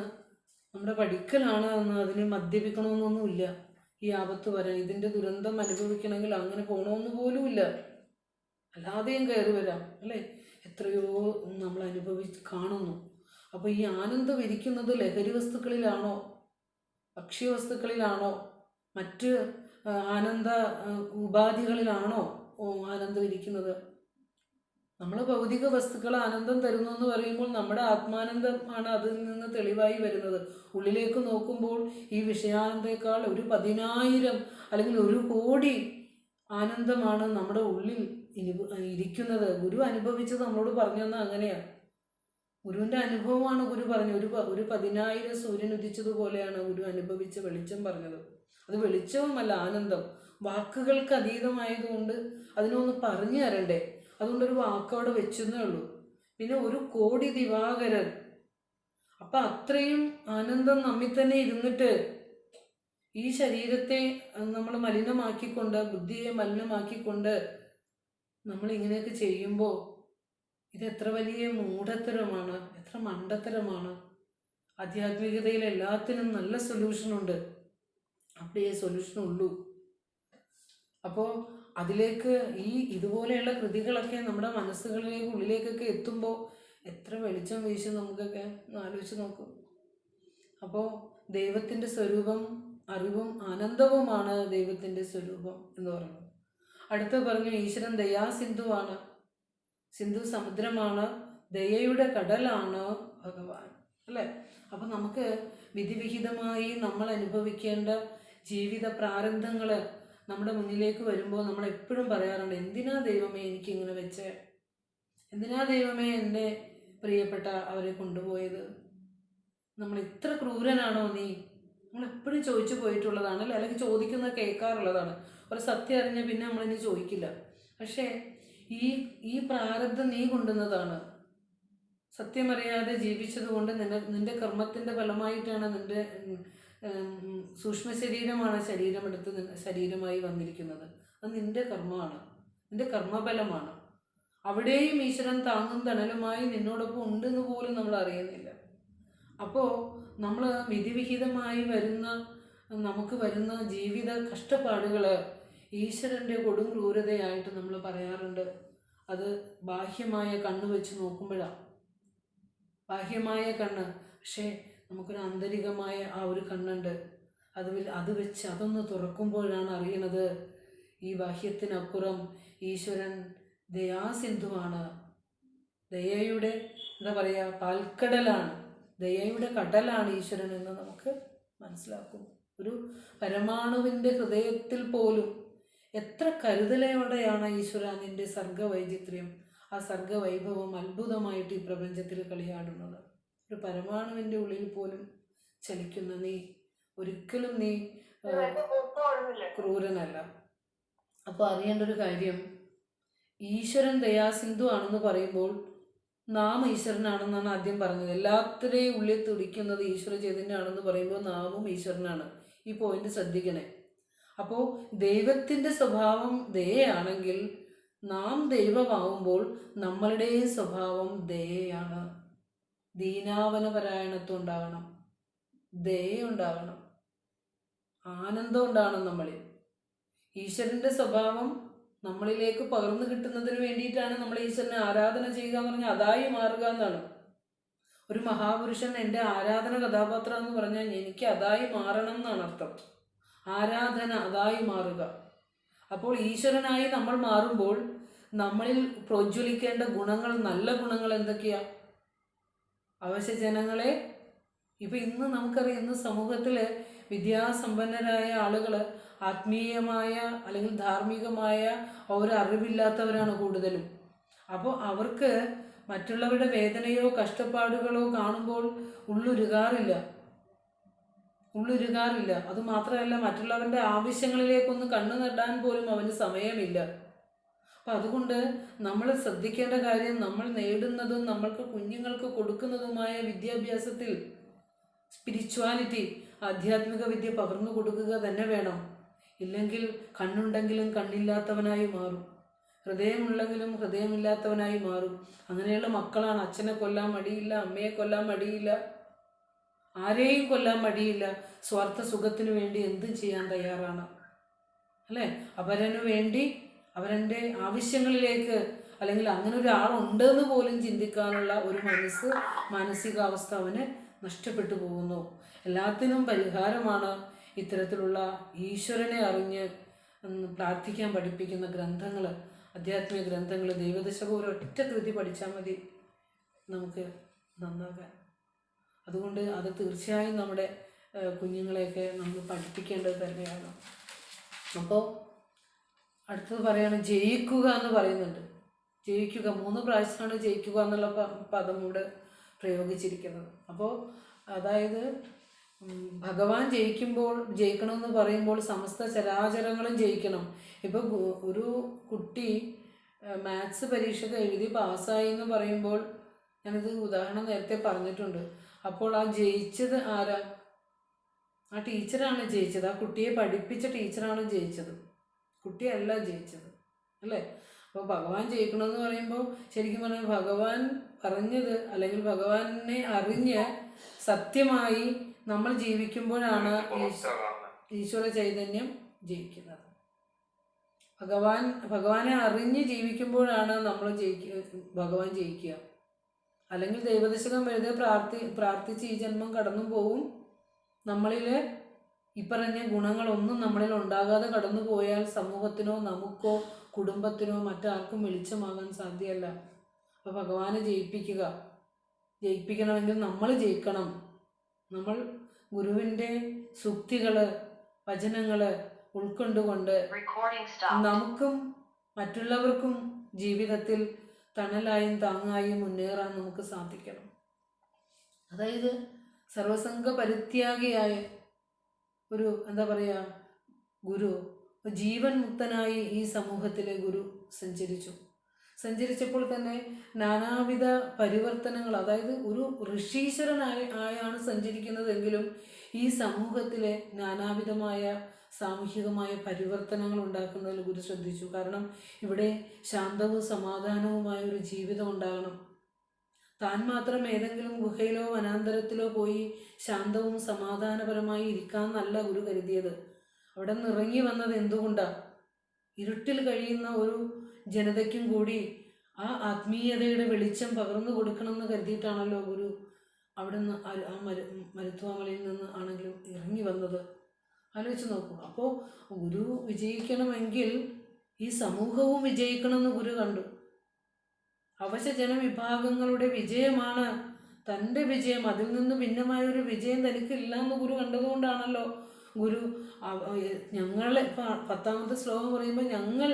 നമ്മുടെ പഠിക്കലാണ് എന്ന്. അതിന് മദ്യപിക്കണമെന്നൊന്നുമില്ല ഈ ആപത്ത് വരാൻ. ഇതിൻ്റെ ദുരന്തം അനുഭവിക്കണമെങ്കിൽ അങ്ങനെ പോകണമെന്ന് പോലുമില്ല, അല്ലാതെയും കയറി വരാം, അല്ലേ? എത്രയോ നമ്മൾ കാണുന്നു. അപ്പോൾ ഈ ആനന്ദം ഇരിക്കുന്നത് ലഹരി വസ്തുക്കളിലാണോ, ഭക്ഷ്യവസ്തുക്കളിലാണോ, മറ്റ് ആനന്ദ ഉപാധികളിലാണോ ആനന്ദം ഇരിക്കുന്നത്? നമ്മൾ ഭൗതിക വസ്തുക്കൾ ആനന്ദം തരുന്നു എന്ന് പറയുമ്പോൾ നമ്മുടെ ആത്മാനന്ദമാണ് അതിൽ നിന്ന് തെളിവായി വരുന്നത്. ഉള്ളിലേക്ക് നോക്കുമ്പോൾ ഈ വിഷയാനന്ദത്തേക്കാൾ 10,000 അല്ലെങ്കിൽ 1 കോടി ആനന്ദമാണ് നമ്മുടെ ഉള്ളിൽ ഇരിക്കുന്നത്. ഗുരു അനുഭവിച്ചത് നമ്മളോട് പറഞ്ഞു തന്നാൽ അങ്ങനെയാണ്. ഗുരുവിൻ്റെ അനുഭവമാണ് ഗുരു പറഞ്ഞു. ഒരു 10,000 സൂര്യൻ ഉദിച്ചതുപോലെയാണ് ഗുരു അനുഭവിച്ച വെളിച്ചം പറഞ്ഞത്. അത് വെളിച്ചവുമല്ല, ആനന്ദം. വാക്കുകൾക്ക് അതീതമായതുകൊണ്ട് അതിനൊന്ന് പറഞ്ഞു തരണ്ടേ, അതുകൊണ്ടൊരു വാക്കവിടെ വെച്ചെന്നേ ഉള്ളൂ. പിന്നെ 1 കോടി ദിവാകരൻ. അപ്പം അത്രയും ആനന്ദം നമ്മിൽ തന്നെ ഇരുന്നിട്ട് ഈ ശരീരത്തെ നമ്മൾ മലിനമാക്കിക്കൊണ്ട്, ബുദ്ധിയെ മലിനമാക്കിക്കൊണ്ട് നമ്മൾ ഇങ്ങനെയൊക്കെ ചെയ്യുമ്പോൾ ഇതെത്ര വലിയ മൂഢത്തരമാണ്, എത്ര മണ്ടത്തരമാണ്. ആധ്യാത്മികതയിൽ എല്ലാത്തിനും നല്ല സൊല്യൂഷനുണ്ട്, അവിടെയേ സൊല്യൂഷനുള്ളൂ. അപ്പോൾ അതിലേക്ക് ഇതുപോലെയുള്ള കൃതികളൊക്കെ നമ്മുടെ മനസ്സുകളിലേക്ക്, ഉള്ളിലേക്കൊക്കെ എത്തുമ്പോൾ എത്ര വെളിച്ചം വീശും നമുക്കൊക്കെ ആലോചിച്ച് നോക്കും. അപ്പോൾ ദൈവത്തിൻ്റെ സ്വരൂപം അറിവും ആനന്ദവുമാണ് ദൈവത്തിൻ്റെ സ്വരൂപം എന്ന് പറയുന്നത്. അടുത്ത് പറഞ്ഞു ഈശ്വരൻ ദയാസിന്ധുവാണ്, സിന്ധു സമുദ്രമാണ്, ദയയുടെ കടലാണ് ഭഗവാൻ, അല്ലേ? അപ്പം നമുക്ക് വിധിവിഹിതമായി നമ്മൾ അനുഭവിക്കേണ്ട ജീവിത പ്രാരബ്ധങ്ങൾ നമ്മുടെ മുന്നിലേക്ക് വരുമ്പോൾ നമ്മൾ എപ്പോഴും പറയാറുണ്ട്, എന്തിനാ ദൈവമേ എനിക്കിങ്ങനെ വെച്ച്, എന്തിനാ ദൈവമേ എൻ്റെ പ്രിയപ്പെട്ട അവരെ കൊണ്ടുപോയത്, നമ്മൾ ഇത്ര ക്രൂരനാണോ നീ, നമ്മളെപ്പോഴും ചോദിച്ചു പോയിട്ടുള്ളതാണ്, അല്ലേ? അല്ലെങ്കിൽ ചോദിക്കുന്നത് കേൾക്കാറുള്ളതാണ്. ഒരു സത്യം അറിഞ്ഞാൽ പിന്നെ നമ്മളിനി ചോദിക്കില്ല. പക്ഷേ ഈ പ്രാരബ്ധം നീ കൊണ്ടുവന്നതാണ്. സത്യമറിയാതെ ജീവിച്ചത് കൊണ്ട് നിന്റെ കർമ്മത്തിൻ്റെ ഫലമായിട്ടാണ് നിന്റെ സൂക്ഷ്മ ശരീരമാണ് ശരീരമെടുത്ത് ശരീരമായി വന്നിരിക്കുന്നത്. അത് നിന്റെ കർമ്മമാണ്, നിന്റെ കർമ്മഫലമാണ്. അവിടെയും ഈശ്വരൻ താങ്ങും തണലുമായി നിന്നോടൊപ്പം ഉണ്ടെന്ന് പോലും നമ്മൾ അറിയുന്നില്ല. അപ്പോൾ നമ്മൾ വിധിവിഹിതമായി നമുക്ക് വരുന്ന ജീവിത കഷ്ടപ്പാടുകൾ ഈശ്വരൻ്റെ കൊടും ക്രൂരതയായിട്ട് നമ്മൾ പറയാറുണ്ട്. അത് ബാഹ്യമായ കണ്ണ് വെച്ച് നോക്കുമ്പോഴാണ്, ബാഹ്യമായ കണ്ണ്. പക്ഷേ നമുക്കൊരു ആന്തരികമായ ആ ഒരു കണ്ണുണ്ട്. അത് വെച്ച് അതൊന്ന് തുറക്കുമ്പോഴാണ് അറിയണത് ഈ ബാഹ്യത്തിനപ്പുറം ഈശ്വരൻ ദയാസിന്ധുവാണ്, ദയയുടെ എന്താ പറയുക പാൽക്കടലാണ്, ദയയുടെ കടലാണ് ഈശ്വരൻ എന്ന് നമുക്ക് മനസ്സിലാക്കും. ഒരു പരമാണുവിൻ്റെ ഹൃദയത്തിൽ പോലും എത്ര കരുതലയോടെയാണ് ഈശ്വര നിൻ്റെ സർഗവൈചിത്ര്യം, ആ സർഗവൈഭവം അത്ഭുതമായിട്ട് ഈ പ്രപഞ്ചത്തിൽ കളിയാടുന്നത്. ഒരു പരമാണുവിൻ്റെ ഉള്ളിൽ പോലും ചലിക്കുന്ന നീ ഒരിക്കലും നീ ക്രൂരനല്ല. അപ്പോൾ അറിയേണ്ട ഒരു കാര്യം, ഈശ്വരൻ ദയാസിന്ധു ആണെന്ന് പറയുമ്പോൾ നാം ഈശ്വരനാണെന്നാണ് ആദ്യം പറഞ്ഞത്. എല്ലാത്തിനെയും ഉള്ളിൽ തുടിക്കുന്നത് ഈശ്വര ചൈതന്യമാണെന്ന് പറയുമ്പോൾ നാമും ഈശ്വരനാണ്. ഈ പോയിന്റ് ശ്രദ്ധിക്കണേ. അപ്പോൾ ദൈവത്തിൻ്റെ സ്വഭാവം ദയയാണെങ്കിൽ നാം ദൈവമാവുമ്പോൾ നമ്മളുടെയും സ്വഭാവം ദയയാണ്. ദീനാവനപരായണത്വം ഉണ്ടാകണം, ദയുണ്ടാകണം, ആനന്ദം ഉണ്ടാകണം നമ്മളിൽ. ഈശ്വരൻ്റെ സ്വഭാവം നമ്മളിലേക്ക് പകർന്നു കിട്ടുന്നതിന് വേണ്ടിയിട്ടാണ് നമ്മൾ ഈശ്വരനെ ആരാധന ചെയ്യുക എന്ന് പറഞ്ഞാൽ അതായി മാറുക എന്നാണ്. ഒരു മഹാപുരുഷൻ എൻ്റെ ആരാധന കഥാപാത്രം എന്ന് പറഞ്ഞാൽ എനിക്ക് അതായി മാറണം എന്നാണ് അർത്ഥം. ആരാധന അതായി മാറുക. അപ്പോൾ ഈശ്വരനായി നമ്മൾ മാറുമ്പോൾ നമ്മളിൽ പ്രോജ്വലിക്കേണ്ട ഗുണങ്ങൾ, നല്ല ഗുണങ്ങൾ എന്തൊക്കെയാ? അവശ്യജനങ്ങളെ ഇപ്പം ഇന്ന് നമുക്കറിയാം, ഇന്ന് സമൂഹത്തിൽ വിദ്യാസമ്പന്നരായ ആളുകൾ ആത്മീയമായ അല്ലെങ്കിൽ ധാർമ്മികമായ ഒരു അറിവില്ലാത്തവരാണ് കൂടുതലും. അപ്പോൾ അവർക്ക് മറ്റുള്ളവരുടെ വേദനയോ കഷ്ടപ്പാടുകളോ കാണുമ്പോൾ ഉള്ളുരുകാറില്ല. അതുമാത്രമല്ല, മറ്റുള്ളവരുടെ ആവശ്യങ്ങളിലേക്കൊന്ന് കണ്ണു നടാൻ പോലും അവന് സമയമില്ല. അപ്പം അതുകൊണ്ട് നമ്മൾ ശ്രദ്ധിക്കേണ്ട കാര്യം, നമ്മൾ നേടുന്നതും നമ്മൾക്ക് കുഞ്ഞുങ്ങൾക്ക് കൊടുക്കുന്നതുമായ വിദ്യാഭ്യാസത്തിൽ സ്പിരിച്വാലിറ്റി, ആധ്യാത്മിക വിദ്യ പകർന്നു കൊടുക്കുക തന്നെ വേണം. ഇല്ലെങ്കിൽ കണ്ണുണ്ടെങ്കിലും കണ്ണില്ലാത്തവനായി മാറും, ഹൃദയമുണ്ടെങ്കിലും ഹൃദയമില്ലാത്തവനായി മാറും. അങ്ങനെയുള്ള മക്കളാണ് അച്ഛനെ കൊല്ലാൻ മടിയില്ല, അമ്മയെ കൊല്ലാൻ മടിയില്ല, ആരെയും കൊല്ലാൻ മടിയില്ല. സ്വാർത്ഥ സുഖത്തിനു വേണ്ടി എന്തും ചെയ്യാൻ തയ്യാറാണ്, അല്ലേ? അവരനു വേണ്ടി അവരുടെ ആവശ്യങ്ങളിലേക്ക്, അല്ലെങ്കിൽ അങ്ങനെ ഒരാളുണ്ടെന്ന് പോലും ചിന്തിക്കാനുള്ള ഒരു മാനസികാവസ്ഥ അവന് നഷ്ടപ്പെട്ടു പോകുന്നു. എല്ലാത്തിനും പരിഹാരമാണ് ഇത്തരത്തിലുള്ള ഈശ്വരനെ അറിഞ്ഞ് പ്രാർത്ഥിക്കാൻ പഠിപ്പിക്കുന്ന ഗ്രന്ഥങ്ങൾ, ആധ്യാത്മിക ഗ്രന്ഥങ്ങൾ. ദൈവദശകം ഒരൊറ്റ കൃതി പഠിച്ചാൽ മതി നമുക്ക് നന്നാകാൻ. അതുകൊണ്ട് അത് തീർച്ചയായും നമ്മുടെ കുഞ്ഞുങ്ങളെയൊക്കെ നമ്മൾ പഠിപ്പിക്കേണ്ടത് തന്നെയാണ്. അപ്പോൾ അടുത്തത് പറയുകയാണ് ജയിക്കുക എന്ന് പറയുന്നുണ്ട്. ജയിക്കുക 3 പ്രാവശ്യമാണ് ജയിക്കുക എന്നുള്ള പദം ഇവിടെ പ്രയോഗിച്ചിരിക്കുന്നത്. അപ്പോൾ അതായത് ഭഗവാൻ ജയിക്കണമെന്ന് പറയുമ്പോൾ സമസ്ത ചരാചരങ്ങളും ജയിക്കണം. ഇപ്പോൾ ഒരു കുട്ടി മാത്സ് പരീക്ഷയ്ക്ക് എഴുതി പാസ്സായി എന്ന് പറയുമ്പോൾ, ഞാനിത് ഉദാഹരണം നേരത്തെ പറഞ്ഞിട്ടുണ്ട്. അപ്പോൾ ആ ജയിച്ചത് ആരാ? ആ ടീച്ചറാണ് ജയിച്ചത്. ആ കുട്ടിയെ പഠിപ്പിച്ച ടീച്ചറാണ് ജയിച്ചത്, കുട്ടിയല്ല ജയിച്ചത്, അല്ലേ? അപ്പോൾ ഭഗവാൻ ജയിക്കണമെന്ന് പറയുമ്പോൾ ശരിക്കും പറഞ്ഞാൽ ഭഗവാൻ പറഞ്ഞത്, അല്ലെങ്കിൽ ഭഗവാനെ അറിഞ്ഞ് സത്യമായി നമ്മൾ ജീവിക്കുമ്പോഴാണ് ഈശ്വര ചൈതന്യം ജയിക്കുന്നത്. ഭഗവാനെ അറിഞ്ഞ് ജീവിക്കുമ്പോഴാണ് നമ്മൾ ഭഗവാൻ ജയിക്കുക. അല്ലെങ്കിൽ ദൈവദശകം വെറുതെ പ്രാർത്ഥിച്ച് ഈ ജന്മം കടന്നു പോവും. നമ്മളിൽ ഈ പറഞ്ഞ ഗുണങ്ങളൊന്നും നമ്മളിൽ ഉണ്ടാകാതെ കടന്നു പോയാൽ സമൂഹത്തിനോ നമുക്കോ കുടുംബത്തിനോ മറ്റാർക്കും വെളിച്ചമാകാൻ സാധ്യമല്ല. അപ്പോൾ ഭഗവാനെ ജയിപ്പിക്കണമെങ്കിൽ നമ്മൾ ജയിക്കണം. നമ്മൾ ഗുരുവിൻ്റെ സൂക്തികൾ, വചനങ്ങൾ ഉൾക്കൊണ്ടുകൊണ്ട് നമുക്കും മറ്റുള്ളവർക്കും ജീവിതത്തിൽ തണലായും താങ്ങായും മുന്നേറാൻ നമുക്ക് സാധിക്കണം. അതായത് സർവസംഘ പരിത്യാഗിയായ ഒരു എന്താ പറയുക ഗുരു, ജീവൻ മുക്തനായി ഈ സമൂഹത്തിലെ ഗുരു സഞ്ചരിച്ചപ്പോൾ തന്നെ നാനാവിധ പരിവർത്തനങ്ങൾ, അതായത് ഒരു ഋഷീശ്വരനായാണ് സഞ്ചരിക്കുന്നതെങ്കിലും ഈ സമൂഹത്തിലെ നാനാവിധമായ സാമൂഹികമായ പരിവർത്തനങ്ങൾ ഉണ്ടാക്കുന്നതിൽ ഗുരു ശ്രദ്ധിച്ചു. കാരണം ഇവിടെ ശാന്തവും സമാധാനവുമായ ഒരു ജീവിതം ഉണ്ടാകണം. താൻ മാത്രം ഏതെങ്കിലും ഗുഹയിലോ വനാന്തരത്തിലോ പോയി ശാന്തവും സമാധാനപരമായി ഇരിക്കാമെന്നല്ല ഗുരു കരുതിയത്. അവിടെ നിന്ന് ഇറങ്ങി വന്നത് എന്തുകൊണ്ടാണ്? ഇരുട്ടിൽ കഴിയുന്ന ഒരു ജനതയ്ക്കും കൂടി ആ ആത്മീയതയുടെ വെളിച്ചം പകർന്നു കൊടുക്കണമെന്ന് കരുതിയിട്ടാണല്ലോ ഗുരു അവിടെ നിന്ന് ആ മരുത്വാമലയിൽ നിന്ന് ആണെങ്കിലും ഇറങ്ങി വന്നത്. ആലോചിച്ച് നോക്കൂ. അപ്പോൾ ഗുരു വിജയിക്കണമെങ്കിൽ ഈ സമൂഹവും വിജയിക്കണമെന്ന് ഗുരു കണ്ടു. അവശ ജനവിഭാഗങ്ങളുടെ വിജയമാണ് തൻ്റെ വിജയം. അതിൽ നിന്ന് ഭിന്നമായൊരു വിജയം തനിക്കില്ല എന്ന് ഗുരു കണ്ടതുകൊണ്ടാണല്ലോ ഗുരു ഞങ്ങളെ 10ാമത്തെ ശ്ലോകം പറയുമ്പോൾ ഞങ്ങൾ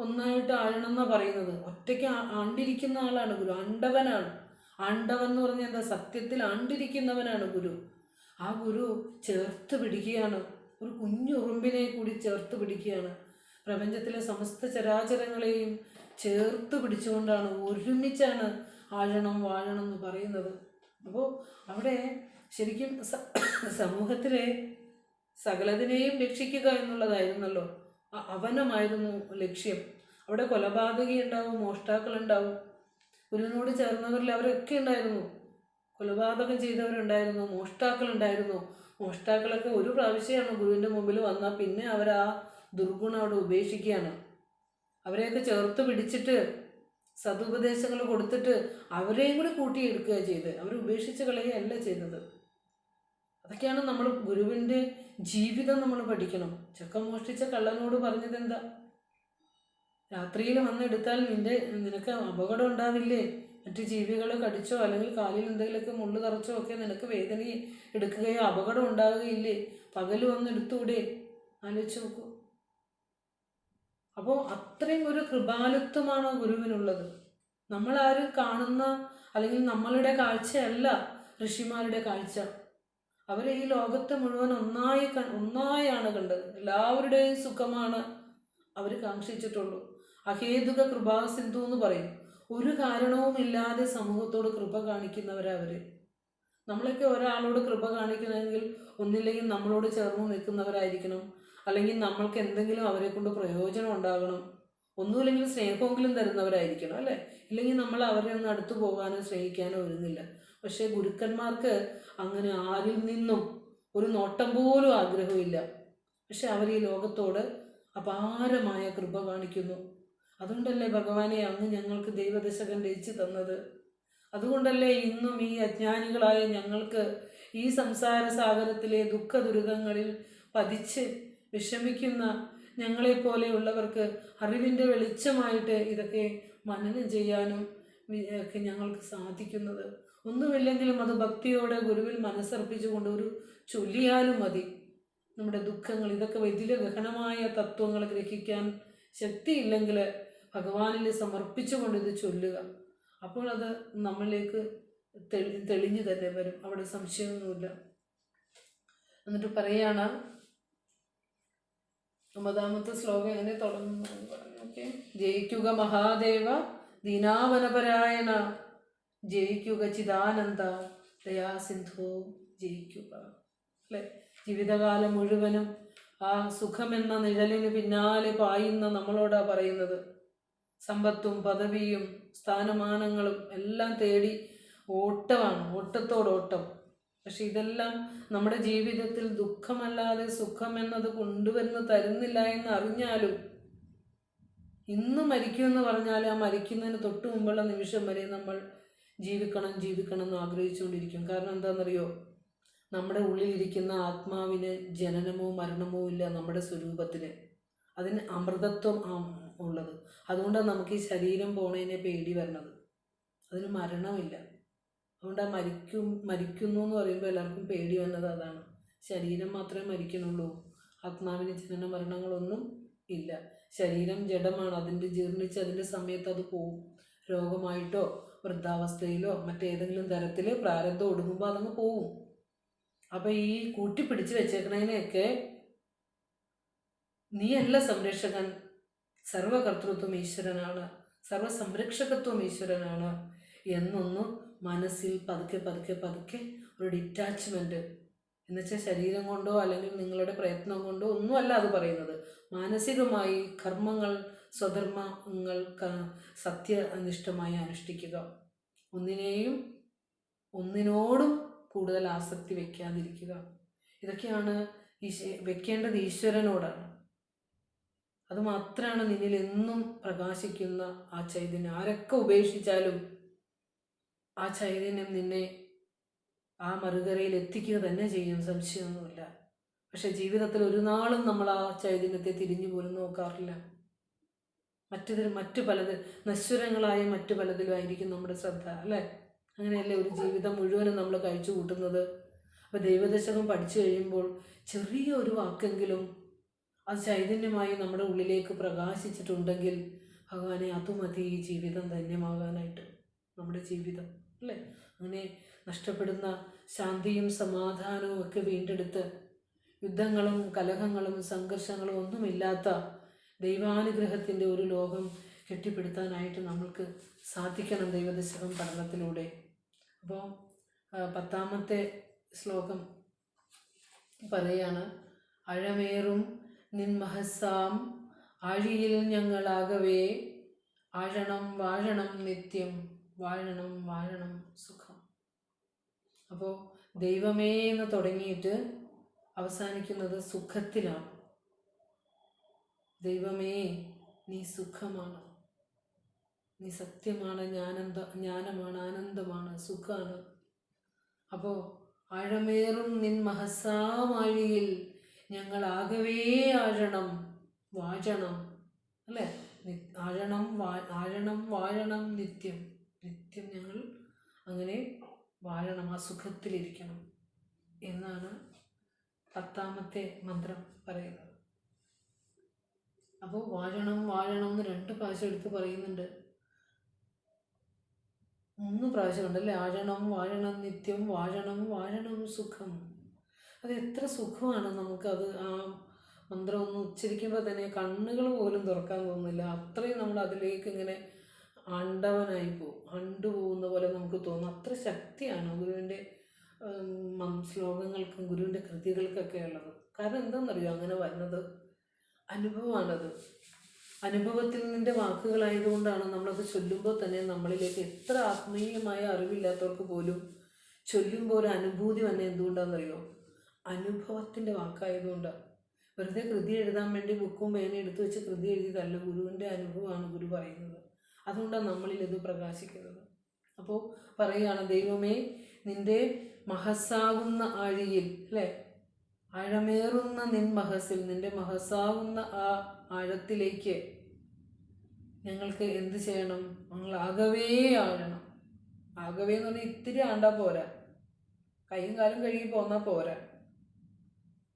ഒന്നായിട്ട് ആഴണം എന്നാണ് പറയുന്നത്. ഒറ്റയ്ക്ക് ആണ്ടിരിക്കുന്ന ആളാണ് ഗുരു, ആണ്ടവനാണ്. ആണ്ടവൻ എന്ന് പറഞ്ഞാൽ എന്താ? സത്യത്തിൽ ആണ്ടിരിക്കുന്നവനാണ് ഗുരു. ആ ഗുരു ചേർത്ത് പിടിക്കുകയാണ്, ഒരു കുഞ്ഞുറുമ്പിനെ കൂടി ചേർത്ത് പിടിക്കുകയാണ്. പ്രപഞ്ചത്തിലെ സമസ്ത ചരാചരങ്ങളെയും ചേർത്ത് പിടിച്ചുകൊണ്ടാണ്, ഒരുമിച്ചാണ് ആഴണം വാഴണം എന്ന് പറയുന്നത്. അപ്പോൾ അവിടെ ശരിക്കും സമൂഹത്തിലെ സകലതിനെയും രക്ഷിക്കുക എന്നുള്ളതായിരുന്നല്ലോ, അവനമായിരുന്നു ലക്ഷ്യം. അവിടെ കൊലപാതകി ഉണ്ടാവും, മോഷ്ടാക്കളുണ്ടാവും, ഗുരുവിനോട് ചേർന്നവരിൽ അവരൊക്കെ ഉണ്ടായിരുന്നു. കൊലപാതകം ചെയ്തവരുണ്ടായിരുന്നു, മോഷ്ടാക്കളുണ്ടായിരുന്നു. മോഷ്ടാക്കളൊക്കെ ഒരു പ്രാവശ്യമാണ് ഗുരുവിൻ്റെ മുമ്പിൽ വന്നാൽ പിന്നെ അവർ ആ ദുർഗുണം അവിടെ ഉപേക്ഷിക്കുകയാണ്. അവരെയൊക്കെ ചേർത്ത് പിടിച്ചിട്ട് സതുപദേശങ്ങൾ കൊടുത്തിട്ട് അവരെയും കൂടി കൂട്ടിയെടുക്കുക ചെയ്ത്, അവർ ഉപേക്ഷിച്ച് കളയുകയല്ല ചെയ്തത്. അതൊക്കെയാണ് നമ്മൾ ഗുരുവിൻ്റെ ജീവിതം നമ്മൾ പഠിക്കണം. ചെക്കൻ മോഷ്ടിച്ച കള്ളനോട് പറഞ്ഞത് എന്താ? രാത്രിയിൽ വന്നെടുത്താൽ നിനക്ക് അപകടം ഉണ്ടാവില്ലേ? മറ്റു ജീവികൾ കടിച്ചോ അല്ലെങ്കിൽ കാലിൽ എന്തെങ്കിലുമൊക്കെ മുള്ളു തറച്ചോ ഒക്കെ നിനക്ക് വേദന എടുക്കുകയോ അപകടം ഉണ്ടാവുകയില്ലേ? പകൽ വന്ന് എടുത്തൂടെ? ആലോചിച്ച് നോക്കൂ. അപ്പോൾ അത്രയും ഒരു കൃപാലുത്വമാണ് ഗുരുവിനുള്ളത്. നമ്മളാരും കാണുന്ന അല്ലെങ്കിൽ നമ്മളുടെ കാഴ്ചയല്ല ഋഷിമാരുടെ കാഴ്ച. അവർ ഈ ലോകത്തെ മുഴുവൻ ഒന്നായാണ് കണ്ടത്. എല്ലാവരുടെയും സുഖമാണ് അവർ കാക്ഷിച്ചിട്ടുള്ളൂ. അഹേതുക കൃപാസിന്ധു എന്ന് പറയും. ഒരു കാരണവുമില്ലാതെ സമൂഹത്തോട് കൃപ കാണിക്കുന്നവരവർ. നമ്മളൊക്കെ ഒരാളോട് കൃപ കാണിക്കണമെങ്കിൽ ഒന്നില്ലെങ്കിൽ നമ്മളോട് ചേർന്ന് നിൽക്കുന്നവരായിരിക്കണം, അല്ലെങ്കിൽ നമ്മൾക്ക് എന്തെങ്കിലും അവരെ കൊണ്ട് പ്രയോജനം ഉണ്ടാകണം, ഒന്നുമില്ലെങ്കിൽ സ്നേഹമെങ്കിലും തരുന്നവരായിരിക്കണം, അല്ലേ? ഇല്ലെങ്കിൽ നമ്മൾ അവരെ ഒന്ന് അടുത്തു പോകാനോ സ്നേഹിക്കാനോ ഒരുങ്ങില്ല. പക്ഷേ ഗുരുക്കന്മാർക്ക് അങ്ങനെ ആരിൽ നിന്നും ഒരു നോട്ടം പോലും ആഗ്രഹമില്ല. പക്ഷെ അവർ ഈ ലോകത്തോട് അപാരമായ കൃപ കാണിക്കുന്നു. അതുകൊണ്ടല്ലേ ഭഗവാനെ അങ്ങ് ഞങ്ങൾക്ക് ദൈവദശകം രചിച്ചു തന്നത്. അതുകൊണ്ടല്ലേ ഇന്നും ഈ അജ്ഞാനികളായ ഞങ്ങൾക്ക് ഈ സംസാര സാഗരത്തിലെ ദുഃഖ ദുരിതങ്ങളിൽ പതിച്ച് വിഷമിക്കുന്ന ഞങ്ങളെപ്പോലെയുള്ളവർക്ക് അറിവിൻ്റെ വെളിച്ചമായിട്ട് ഇതൊക്കെ മനനം ചെയ്യാനും ഒക്കെ ഞങ്ങൾക്ക് സാധിക്കുന്നത്. ഒന്നുമില്ലെങ്കിലും അത് ഭക്തിയോടെ ഗുരുവിൽ മനസ്സർപ്പിച്ചുകൊണ്ട് ഒരു ചൊല്ലിയാലും മതി. നമ്മുടെ ദുഃഖങ്ങൾ, ഇതൊക്കെ വലിയ ഗഹനമായ തത്വങ്ങൾ ഗ്രഹിക്കാൻ ശക്തിയില്ലെങ്കിൽ ഭഗവാനിൽ സമർപ്പിച്ചുകൊണ്ട് ഇത് ചൊല്ലുക. അപ്പോൾ അത് നമ്മളിലേക്ക് തെളിഞ്ഞു തന്നെ വരും, അവിടെ സംശയമൊന്നുമില്ല. എന്നിട്ട് പറയാണ് 9ാമത്തെ ശ്ലോകം എങ്ങനെ തുടങ്ങുന്നു പറഞ്ഞു. ഓക്കെ. ജയിക്കുക മഹാദേവ ദീനാവനപരായണ, ജയിക്കുക ചിദാനന്ദ ദയാസിന്ധു, ജയിക്കുക. അല്ലേ? ജീവിതകാലം മുഴുവനും ആ സുഖമെന്ന നിഴലിന് പിന്നാലെ പായുന്ന നമ്മളോടാ പറയുന്നത്. സമ്പത്തും പദവിയും സ്ഥാനമാനങ്ങളും എല്ലാം തേടി ഓട്ടമാണ്, ഓട്ടത്തോടോട്ടം. പക്ഷെ ഇതെല്ലാം നമ്മുടെ ജീവിതത്തിൽ ദുഃഖമല്ലാതെ സുഖം എന്നത് കൊണ്ടുവന്ന് തരുന്നില്ല എന്ന് അറിഞ്ഞാലും ഇന്ന് മരിക്കുമെന്ന് പറഞ്ഞാൽ ആ മരിക്കുന്നതിന് തൊട്ട് മുമ്പുള്ള നിമിഷം വരെ നമ്മൾ ജീവിക്കണം എന്ന് ആഗ്രഹിച്ചുകൊണ്ടിരിക്കും. കാരണം എന്താണെന്നറിയോ? നമ്മുടെ ഉള്ളിലിരിക്കുന്ന ആത്മാവിന് ജനനമോ മരണമോ ഇല്ല. നമ്മുടെ സ്വരൂപത്തിന് അതിന് അമൃതത്വം ഉള്ളത്. അതുകൊണ്ടാണ് നമുക്ക് ഈ ശരീരം പോണതിനെ പേടി വരണത്. അതിന് മരണമില്ല. അതുകൊണ്ടാണ് മരിക്കുന്നു എന്ന് പറയുമ്പോൾ എല്ലാവർക്കും പേടി വന്നത് അതാണ്. ശരീരം മാത്രമേ മരിക്കണുള്ളൂ, ആത്മാവിന് ജനന മരണങ്ങളൊന്നും ഇല്ല. ശരീരം ജഡമാണ്, അതിൻ്റെ ജീർണിച്ച് അതിൻ്റെ സമയത്ത് അത് പോവും. രോഗമായിട്ടോ വൃദ്ധാവസ്ഥയിലോ മറ്റേതെങ്കിലും തരത്തിൽ പ്രാരബ്ധം ഒടുങ്ങുമ്പോൾ അതങ്ങ് പോവും. അപ്പം ഈ കൂട്ടിപ്പിടിച്ച് വെച്ചേക്കണതിനെയൊക്കെ നീയല്ല സംരക്ഷകൻ, സർവകർത്തൃത്വം ഈശ്വരനാണ്, സർവസംരക്ഷകത്വം ഈശ്വരനാണ് എന്നൊന്ന് മനസ്സിൽ പതുക്കെ പതുക്കെ പതുക്കെ ഒരു ഡിറ്റാച്ച്മെൻറ്റ്, എന്നുവെച്ചാൽ ശരീരം കൊണ്ടോ അല്ലെങ്കിൽ നിങ്ങളുടെ പ്രയത്നം കൊണ്ടോ ഒന്നുമല്ല അത് പറയുന്നത്. മാനസികമായി കർമ്മങ്ങൾ സ്വധർമ്മങ്ങൾ സത്യനിഷ്ഠമായി അനുഷ്ഠിക്കുക. ഒന്നിനോടും കൂടുതൽ ആസക്തി വയ്ക്കാതിരിക്കുക. ഇതൊക്കെയാണ് വെക്കേണ്ടത് ഈശ്വരനോടാണ്. അത് മാത്രമാണ് നിന്നിൽ എന്നും പ്രകാശിക്കുന്ന ആ ചൈതന്യം. ആരൊക്കെ ഉപേക്ഷിച്ചാലും ആ ചൈതന്യം നിന്നെ ആ മറുകരയിൽ എത്തിക്കുക തന്നെ ചെയ്യും, സംശയമൊന്നുമില്ല. പക്ഷെ ജീവിതത്തിൽ ഒരു നാളും നമ്മൾ ആ ചൈതന്യത്തെ തിരിഞ്ഞു പോലും നോക്കാറില്ല. മറ്റു നശ്വരങ്ങളായ മറ്റു പലതിലുമായിരിക്കും നമ്മുടെ ശ്രദ്ധ, അല്ലേ? അങ്ങനെയല്ലേ ഒരു ജീവിതം മുഴുവനും നമ്മൾ കഴിച്ചു കൂട്ടുന്നത്. അപ്പോൾ ദൈവദശകം പഠിച്ചു കഴിയുമ്പോൾ ചെറിയ ഒരു വാക്കെങ്കിലും അത് ചൈതന്യമായി നമ്മുടെ ഉള്ളിലേക്ക് പ്രകാശിച്ചിട്ടുണ്ടെങ്കിൽ ഭഗവാനെ അതുമതി ഈ ജീവിതം ധന്യമാകാനായിട്ട്, നമ്മുടെ ജീവിതം, അല്ലേ? അങ്ങനെ നഷ്ടപ്പെടുന്ന ശാന്തിയും സമാധാനവും ഒക്കെ വീണ്ടെടുത്ത് യുദ്ധങ്ങളും കലഹങ്ങളും സംഘർഷങ്ങളും ഒന്നുമില്ലാത്ത ദൈവാനുഗ്രഹത്തിൻ്റെ ഒരു ലോകം കെട്ടിപ്പടുത്താനായിട്ട് നമ്മൾക്ക് സാധിക്കണം ദൈവദശകം പഠനത്തിലൂടെ. അപ്പോൾ 10ാമത്തെ ശ്ലോകം പറയാണ്, അഴമേറും നിൻമഹസാം ആഴിയിൽ ഞങ്ങളാകവേ ആഴണം വാഴണം നിത്യം വാഴണം വാഴണം സുഖം. അപ്പോൾ ദൈവമേ എന്ന് തുടങ്ങിയിട്ട് അവസാനിക്കുന്നത് സുഖത്തിലാണ്. ദൈവമേ നീ സുഖമാണ്, നീ സത്യമാണ്, ജ്ഞാനമാണ്, ആനന്ദമാണ്, സുഖമാണ്. അപ്പോൾ ആഴമേറും നിൻ മഹസാമാഴിയിൽ ഞങ്ങളാകവേ ആഴണം വാഴണം, അല്ലേ? ആഴണം വാഴണം നിത്യം ഞങ്ങൾ അങ്ങനെ വാഴണം, ആ സുഖത്തിലിരിക്കണം എന്നാണ് 10ാമത്തെ മന്ത്രം പറയുന്നത്. അപ്പോൾ വാഴണം എന്ന് 2 പ്രാവശ്യം എടുത്ത് പറയുന്നുണ്ട്. 3 പ്രാവശ്യം ഉണ്ടല്ലേ? ആഴണം വാഴണം നിത്യം വാഴണം സുഖം. അത് എത്ര സുഖമാണ് നമുക്കത്. ആ മന്ത്രം ഒന്ന് ഉച്ചരിക്കുമ്പോൾ തന്നെ കണ്ണുകൾ പോലും തുറക്കാൻ തോന്നുന്നില്ല. അത്രയും നമ്മൾ അതിലേക്ക് ഇങ്ങനെ ആണ്ടവനായി പോകും, പോകുന്ന പോലെ നമുക്ക് തോന്നും. അത്ര ശക്തിയാണ് ഗുരുവിൻ്റെ ശ്ലോകങ്ങൾക്കും ഗുരുവിൻ്റെ കൃതികൾക്കൊക്കെ ഉള്ളത്. കാരണം എന്താണെന്നറിയോ അങ്ങനെ വരുന്നത്? അനുഭവമാണത്. അനുഭവത്തിൽ നിൻ്റെ വാക്കുകളായതുകൊണ്ടാണ് നമ്മളത് ചൊല്ലുമ്പോൾ തന്നെ നമ്മളിലേക്ക് എത്ര ആത്മീയമായ അറിവില്ലാത്തവർക്ക് പോലും ചൊല്ലുമ്പോൾ ഒരു അനുഭൂതി വന്നെ. എന്തുകൊണ്ടാണെന്നറിയോ? അനുഭവത്തിൻ്റെ വാക്കായതുകൊണ്ടാണ്. വെറുതെ കൃതി എഴുതാൻ വേണ്ടി ബുക്കും പേനയും എടുത്തു വെച്ച് കൃതി എഴുതിയതല്ല, ഗുരുവിൻ്റെ അനുഭവമാണ് ഗുരു പറയുന്നത്. അതുകൊണ്ടാണ് നമ്മളിലത് പ്രകാശിക്കുന്നത്. അപ്പോൾ പറയുകയാണ്, ദൈവമേ നിൻ്റെ മഹസ്സാകുന്ന ആഴിയിൽ, അല്ലേ? ആഴമേറുന്ന നിൻ മഹസിൽ, നിൻ്റെ മഹസ്സാകുന്ന ആ ആഴത്തിലേക്ക് ഞങ്ങൾക്ക് എന്ത് ചെയ്യണം? ഞങ്ങൾ ആകവേ ആഴണം. ആകവേ എന്ന് പറഞ്ഞാൽ ഇത്തിരി ആണ്ടാ പോരാ, കൈയും കാലും കഴുകി പോന്നാൽ പോരാ,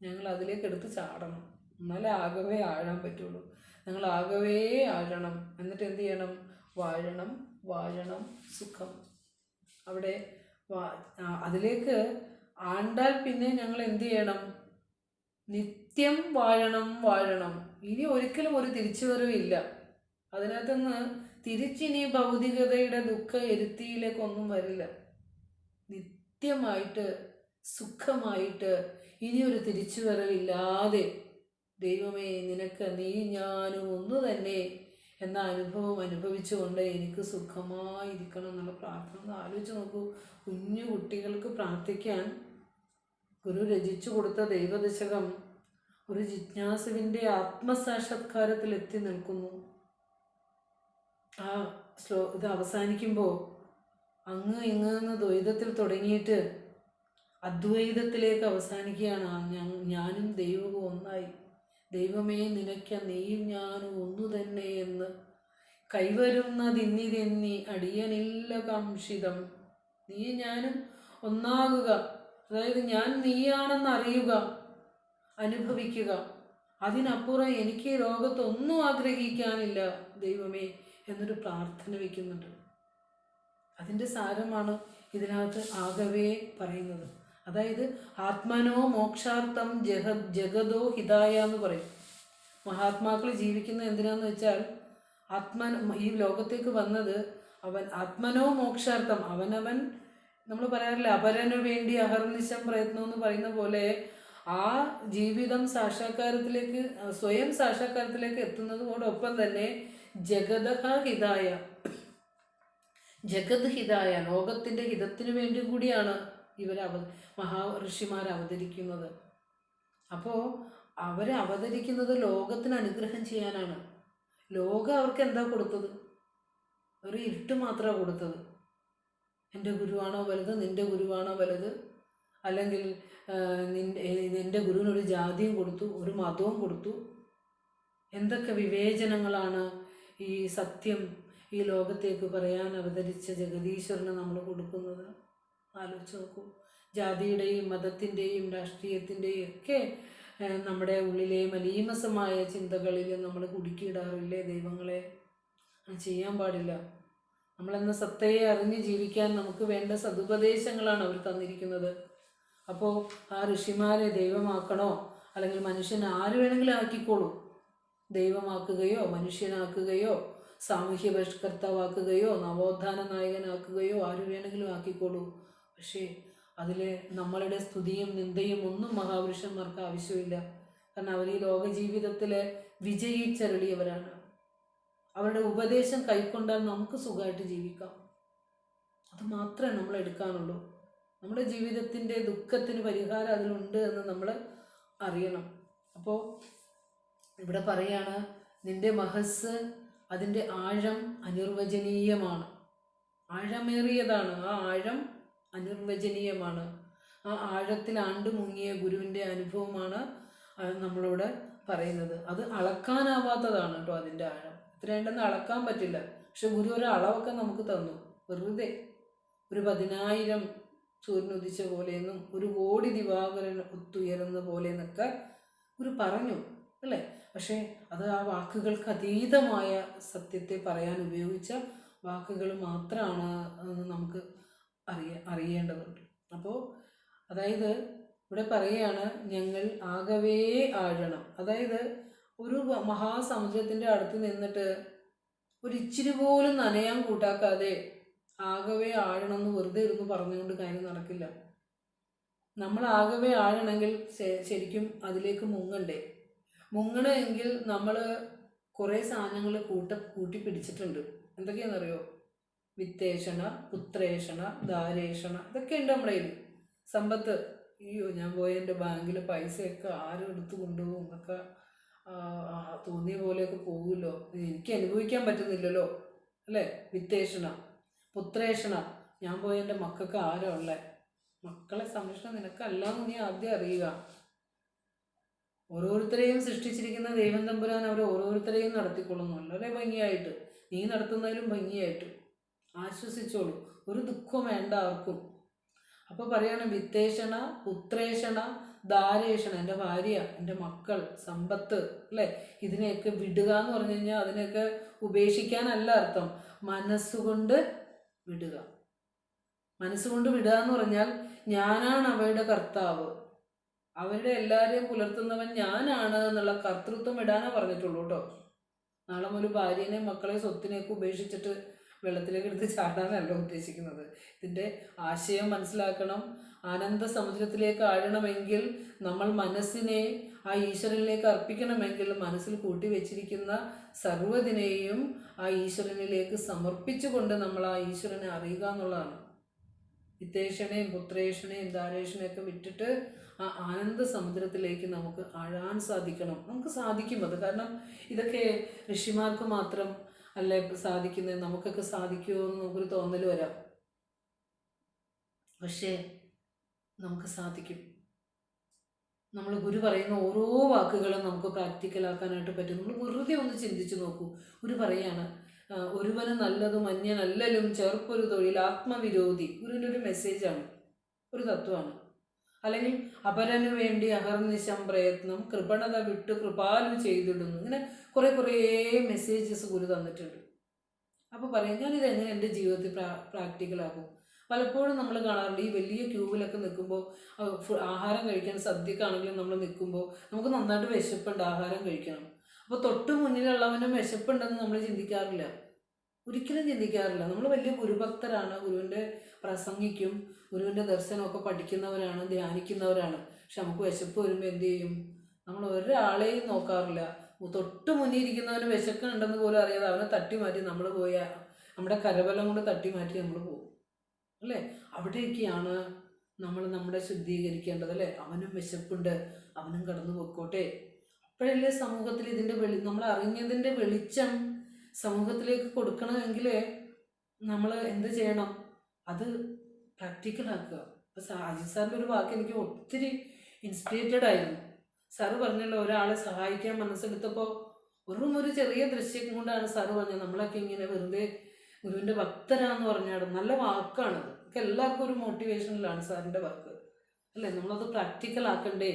ഞങ്ങൾ അതിലേക്ക് എടുത്ത് ചാടണം, എന്നാലേ ആകവേ ആഴാൻ പറ്റുള്ളൂ. ഞങ്ങൾ ആകവേ ആഴണം. എന്നിട്ട് എന്ത് ചെയ്യണം? വാഴണം സുഖം. അവിടെ അതിലേക്ക് ആണ്ടാൽ പിന്നെ ഞങ്ങൾ എന്ത് ചെയ്യണം? നിത്യം വാഴണം. ഇനി ഒരിക്കലും ഒരു തിരിച്ചുവരവില്ല. അതിനകത്തുനിന്ന് തിരിച്ചിനി ഭൗതികതയുടെ ദുഃഖ എരുത്തിയിലേക്കൊന്നും വരില്ല. നിത്യമായിട്ട് സുഖമായിട്ട് ഇനിയൊരു തിരിച്ചുവരവില്ലാതെ ദൈവമേ നിനക്ക് നീ ഞാനും ഒന്ന് തന്നെ എന്ന അനുഭവം അനുഭവിച്ചുകൊണ്ട് എനിക്ക് സുഖമായിരിക്കണം എന്നുള്ള പ്രാർത്ഥന ആലോചിച്ച് നോക്കൂ. കുഞ്ഞു കുട്ടികൾക്ക് പ്രാർത്ഥിക്കാൻ ഗുരു രചിച്ചു കൊടുത്ത ദൈവദശകം ഒരു ജിജ്ഞാസുവിൻ്റെ ആത്മസാക്ഷാത്കാരത്തിൽ എത്തി നിൽക്കുന്നു. ആ ഇത് അവസാനിക്കുമ്പോൾ അങ്ങ് ഇങ്ങ് ദ്വൈതത്തിൽ തുടങ്ങിയിട്ട് അദ്വൈതത്തിലേക്ക് അവസാനിക്കുകയാണ്. ഞാനും ദൈവവും ഒന്നായി, ദൈവമേ നിനയ്ക്ക നീയും ഞാനും ഒന്നു തന്നെ എന്ന് കൈവരുന്നതിന്നിതെന്നി അടിയനില്ല കാംക്ഷിതം. നീ ഞാനും ഒന്നാകുക, അതായത് ഞാൻ നീയാണെന്ന് അറിയുക, അനുഭവിക്കുക. അതിനപ്പുറം എനിക്ക് ലോകത്തൊന്നും ആഗ്രഹിക്കാനില്ല ദൈവമേ എന്നൊരു പ്രാർത്ഥന വയ്ക്കുന്നുണ്ട്. അതിൻ്റെ സാരമാണ് ഇതിനകത്ത് ആകവേ പറയുന്നത്. അതായത് ആത്മനോ മോക്ഷാർത്ഥം ജഗതോ ഹിതായ എന്ന് പറയും. മഹാത്മാക്കൾ ജീവിക്കുന്നത് എന്തിനാന്ന് വെച്ചാൽ ഈ ലോകത്തേക്ക് വന്നത് ആത്മനോ മോക്ഷാർത്ഥം, അവനവൻ, നമ്മൾ പറയാറില്ല അപരനു വേണ്ടി അഹർനിശം പ്രയത്നം എന്ന് പറയുന്ന പോലെ ആ ജീവിതം സാക്ഷാത്കാരത്തിലേക്ക്, സ്വയം സാക്ഷാത്കാരത്തിലേക്ക് എത്തുന്നതോടൊപ്പം തന്നെ ജഗതഃ ഹിതായ, ജഗത് ഹിതായ, ലോകത്തിൻ്റെ ഹിതത്തിനു വേണ്ടി കൂടിയാണ് മഹാഋഷിമാർ അവതരിക്കുന്നത്. അപ്പോൾ അവതരിക്കുന്നത് ലോകത്തിന് അനുഗ്രഹം ചെയ്യാനാണ്. ലോകം അവർക്ക് എന്താ കൊടുത്തത്? ഒരു ഇരുട്ട് മാത്രമാണ് കൊടുത്തത്. എൻ്റെ ഗുരുവാണോ വലുത്, നിൻ്റെ ഗുരുവാണോ വലുത്, അല്ലെങ്കിൽ നിൻ്റെ ഗുരുവിനൊരു ജാതിയും കൊടുത്തു, ഒരു മതവും കൊടുത്തു. എന്തൊക്കെ വിവേചനങ്ങളാണ് ഈ സത്യം ഈ ലോകത്തേക്ക് പറയാൻ അവതരിച്ച ജഗദീശ്വരന് നമ്മൾ കൊടുക്കുന്നത്. ആലോചിച്ച് നോക്കൂ. ജാതിയുടെയും മതത്തിൻ്റെയും രാഷ്ട്രീയത്തിൻ്റെയും ഒക്കെ നമ്മുടെ ഉള്ളിലെ മലീമസമായ ചിന്തകളിൽ നമ്മൾ കുടുക്കിയിടാറില്ലേ ദൈവങ്ങളെ? ചെയ്യാൻ പാടില്ല. നമ്മളെന്ന സത്തയെ അറിഞ്ഞ് ജീവിക്കാൻ നമുക്ക് വേണ്ട സതുപദേശങ്ങളാണ് അവർ തന്നിരിക്കുന്നത്. അപ്പോൾ ആ ഋഷിമാരെ ദൈവമാക്കണോ, അല്ലെങ്കിൽ മനുഷ്യൻ ആര് വേണമെങ്കിലും ആക്കിക്കോളൂ. ദൈവമാക്കുകയോ മനുഷ്യനാക്കുകയോ സാമൂഹ്യ പരിഷ്കർത്താവാക്കുകയോ നവോത്ഥാന നായകനാക്കുകയോ ആര് വേണമെങ്കിലും ആക്കിക്കോളൂ. പക്ഷേ അതിൽ നമ്മളുടെ സ്തുതിയും നിന്ദയും ഒന്നും മഹാപുരുഷന്മാർക്ക് ആവശ്യമില്ല. കാരണം അവർ ഈ ലോക ജീവിതത്തിൽ വിജയിച്ചരളിയവരാണ്. അവരുടെ ഉപദേശം കൈക്കൊണ്ടാൽ നമുക്ക് സുഖമായിട്ട് ജീവിക്കാം. അത് മാത്രമേ നമ്മൾ എടുക്കാനുള്ളൂ. നമ്മുടെ ജീവിതത്തിൻ്റെ ദുഃഖത്തിന് പരിഹാരം അതിലുണ്ട് എന്ന് നമ്മൾ അറിയണം. അപ്പോൾ ഇവിടെ പറയാണ്, നിൻ്റെ മഹസ്, അതിൻ്റെ ആഴം അനിർവചനീയമാണ്, ആഴമേറിയതാണ്. ആ ആഴം അനിർവചനീയമാണ്. ആ ആഴത്തിൽ ആണ്ടു മുങ്ങിയ ഗുരുവിൻ്റെ അനുഭവമാണ് നമ്മളോട് പറയുന്നത്. അത് അളക്കാനാവാത്തതാണ് കേട്ടോ. അതിൻ്റെ ആഴം ഇത്രയുണ്ടെന്ന് അളക്കാൻ പറ്റില്ല. പക്ഷെ ഗുരു ഒരു അളവൊക്കെ നമുക്ക് തന്നു. വെറുതെ ഒരു 10,000 സൂര്യനുദിച്ച പോലെയെന്നും 1,00,00,000 ദിവാകരൻ ഒത്തുയരുന്ന പോലെയെന്നൊക്കെ ഗുരു പറഞ്ഞു അല്ലേ? പക്ഷേ അത് ആ വാക്കുകൾക്ക് അതീതമായ സത്യത്തെ പറയാൻ ഉപയോഗിച്ച വാക്കുകൾ മാത്രമാണ് നമുക്ക് അറിയേണ്ടതുണ്ട്. അപ്പോൾ അതായത് ഇവിടെ പറയുകയാണ്, ഞങ്ങൾ ആകവേ ആഴണം. അതായത് ഒരു മഹാസമുദ്രത്തിൻ്റെ അടുത്ത് നിന്നിട്ട് ഒരു ഇച്ചിരി പോലും നനയാൻ കൂട്ടാക്കാതെ ആകവേ ആഴണമെന്ന് വെറുതെ ഇരുന്ന് പറഞ്ഞുകൊണ്ട് കാര്യം നടക്കില്ല. നമ്മൾ ആകവേ ആഴണമെങ്കിൽ ശരിക്കും അതിലേക്ക് മുങ്ങണ്ടേ? മുങ്ങണമെങ്കിൽ നമ്മൾ കുറേ സാധനങ്ങൾ കൂട്ടി പിടിച്ചിട്ടുണ്ട്. എന്തൊക്കെയാണെന്നറിയോ? വിത്തേഷണ, പുത്രേഷണ, ധാരേഷണ, ഇതൊക്കെ ഉണ്ട് നമ്മുടെ കയ്യിൽ. സമ്പത്ത്, അയ്യോ ഞാൻ പോയ എൻ്റെ ബാങ്കിൽ പൈസയൊക്കെ ആരും എടുത്തു കൊണ്ടുപോകും എന്നൊക്കെ തോന്നിയ പോലെയൊക്കെ പോകുമല്ലോ, എനിക്ക് അനുഭവിക്കാൻ പറ്റുന്നില്ലല്ലോ അല്ലേ? വിത്തേഷണ. പുത്രേഷണ, ഞാൻ പോയ എൻ്റെ മക്കൾക്ക് ആരാ ഉള്ളത്? മക്കളെ സംരക്ഷണം നിനക്കല്ലാന്ന് നീ ആദ്യം അറിയുക. ഓരോരുത്തരെയും സൃഷ്ടിച്ചിരിക്കുന്ന ദൈവം തമ്പുരാൻ അവർ ഓരോരുത്തരെയും നടത്തിക്കൊള്ളുന്നു വളരെ ഭംഗിയായിട്ട്. നീ നടത്തുന്നതിലും ഭംഗിയായിട്ട്. ആശ്വസിച്ചോളൂ, ഒരു ദുഃഖം വേണ്ട ആർക്കും. അപ്പോൾ പറയാണ് വിത്തേഷണ, പുത്രേഷണ, ധാരേഷണ, എൻ്റെ ഭാര്യ, എൻ്റെ മക്കൾ, സമ്പത്ത് അല്ലേ? ഇതിനെയൊക്കെ വിടുക എന്ന് പറഞ്ഞു കഴിഞ്ഞാൽ അതിനെയൊക്കെ ഉപേക്ഷിക്കാനല്ല അർത്ഥം. മനസ്സുകൊണ്ട് വിടുക. മനസ്സുകൊണ്ട് വിടുക എന്ന് പറഞ്ഞാൽ ഞാനാണ് അവയുടെ കർത്താവ്, അവരുടെ എല്ലാവരെയും പുലർത്തുന്നവൻ ഞാനാണ് എന്നുള്ള കർത്തൃത്വം ഇടാനേ പറഞ്ഞിട്ടുള്ളൂ കേട്ടോ. നാളെ ഒരു ഭാര്യനെയും മക്കളെയും സ്വത്തിനെയൊക്കെ ഉപേക്ഷിച്ചിട്ട് വെള്ളത്തിലേക്ക് എടുത്ത് ചാടാനല്ല ഉദ്ദേശിക്കുന്നത്. ഇതിൻ്റെ ആശയം മനസ്സിലാക്കണം. ആനന്ദ സമുദ്രത്തിലേക്ക് ആഴണമെങ്കിൽ നമ്മൾ മനസ്സിനെ ആ ഈശ്വരനിലേക്ക് അർപ്പിക്കണമെങ്കിൽ മനസ്സിൽ കൂട്ടിവെച്ചിരിക്കുന്ന സർവ്വതിനെയും ആ ഈശ്വരനിലേക്ക് സമർപ്പിച്ചുകൊണ്ട് നമ്മൾ ആ ഈശ്വരനെ അറിയുക എന്നുള്ളതാണ്. വിത്തേഷണയും പുത്രേഷണയും ധാരേഷണയൊക്കെ വിട്ടിട്ട് ആ ആനന്ദ സമുദ്രത്തിലേക്ക് നമുക്ക് ആഴാൻ സാധിക്കണം. നമുക്ക് സാധിക്കും അത്. കാരണം ഇതൊക്കെ ഋഷിമാർക്ക് മാത്രം അല്ലേ സാധിക്കുന്നത്, നമുക്കൊക്കെ സാധിക്കുമോ എന്ന് നമുക്കൊരു തോന്നൽ വരാം. പക്ഷേ നമുക്ക് സാധിക്കും. നമ്മൾ ഗുരു പറയുന്ന ഓരോ വാക്കുകളും നമുക്ക് പ്രാക്ടിക്കലാക്കാനായിട്ട് പറ്റും. നമ്മൾ വെറുതെ ഒന്ന് ചിന്തിച്ച് നോക്കൂ. ഗുരു പറയാണ്, ഒരുവന് നല്ലത് മഞ്ഞനല്ലലും ചേർപ്പൊരു തൊഴിൽ ആത്മവിരോധി. ഗുരുവിൻ്റെ ഒരു മെസ്സേജാണ്, ഒരു തത്വമാണ്. അല്ലെങ്കിൽ അപരനു വേണ്ടി അഹർനിശം പ്രയത്നം കൃപണത വിട്ട് കൃപാലു ചെയ്തിടുന്നു. ഇങ്ങനെ കുറേ മെസ്സേജസ് ഗുരു തന്നിട്ടുണ്ട്. അപ്പോൾ പറയും, ഞാനിത് എങ്ങനെ എൻ്റെ ജീവിതത്തിൽ പ്രാക്ടിക്കലാക്കും. പലപ്പോഴും നമ്മൾ കാണാറുണ്ട്, ഈ വലിയ ക്യൂവിലൊക്കെ നിൽക്കുമ്പോൾ ആഹാരം കഴിക്കാൻ സദ്യക്കാണെങ്കിലും നമ്മൾ നിൽക്കുമ്പോൾ നമുക്ക് നന്നായിട്ട് വിശപ്പുണ്ട്, ആഹാരം കഴിക്കണം. അപ്പോൾ തൊട്ട് മുന്നിലുള്ളവനും വിശപ്പുണ്ടെന്ന് നമ്മൾ ചിന്തിക്കാറില്ല, ഒരിക്കലും ചിന്തിക്കാറില്ല. നമ്മൾ വലിയ ഗുരുഭക്തരാണ്, ഗുരുവിൻ്റെ പ്രസംഗിക്കും, ഗുരുവിൻ്റെ ദർശനമൊക്കെ പഠിക്കുന്നവരാണ്, ധ്യാനിക്കുന്നവരാണ്. പക്ഷെ നമുക്ക് വിശപ്പ് വരുമ്പോൾ എന്ത് ചെയ്യും? നമ്മൾ ഒരാളെയും നോക്കാറില്ല. തൊട്ട് മുന്നിരിക്കുന്നവന് വിശക്കുന്നുണ്ടെന്ന് പോലും അറിയാതെ അവനെ തട്ടി മാറ്റി നമ്മൾ പോയാൽ നമ്മുടെ കരബലം കൊണ്ട് തട്ടി മാറ്റി നമ്മൾ പോകും, അല്ലേ? അവിടേക്കാണ് നമ്മുടെ ശുദ്ധീകരിക്കേണ്ടത്, അല്ലേ? അവനും വിശപ്പുണ്ട്, അവനും കടന്നു പൊക്കോട്ടെ. അപ്പോഴല്ലേ സമൂഹത്തിൽ ഇതിൻ്റെ നമ്മൾ അറിഞ്ഞതിൻ്റെ വെളിച്ചം സമൂഹത്തിലേക്ക് കൊടുക്കണമെങ്കിൽ നമ്മൾ എന്ത് ചെയ്യണം? അത് പ്രാക്ടിക്കലാക്കുക. അപ്പോൾ അജിത് സാറിൻ്റെ ഒരു വാക്ക് എനിക്ക് ഒത്തിരി ഇൻസ്പിറേറ്റഡ് ആയിരുന്നു. സാറ് പറഞ്ഞല്ലോ, ഒരാളെ സഹായിക്കാൻ മനസ്സെടുത്തപ്പോൾ ഒരു ചെറിയ ദൃശ്യം കൊണ്ടാണ് സാറ് പറഞ്ഞത്, നമ്മളൊക്കെ ഇങ്ങനെ വെറുതെ ഗുരുവിൻ്റെ ഭക്തരാന്ന് പറഞ്ഞാൽ നല്ല വാക്കാണത്. നമുക്ക് എല്ലാവർക്കും ഒരു മോട്ടിവേഷനിലാണ് സാറിൻ്റെ വാക്ക്, അല്ലേ? നമ്മളത് പ്രാക്ടിക്കൽ ആക്കണ്ടേ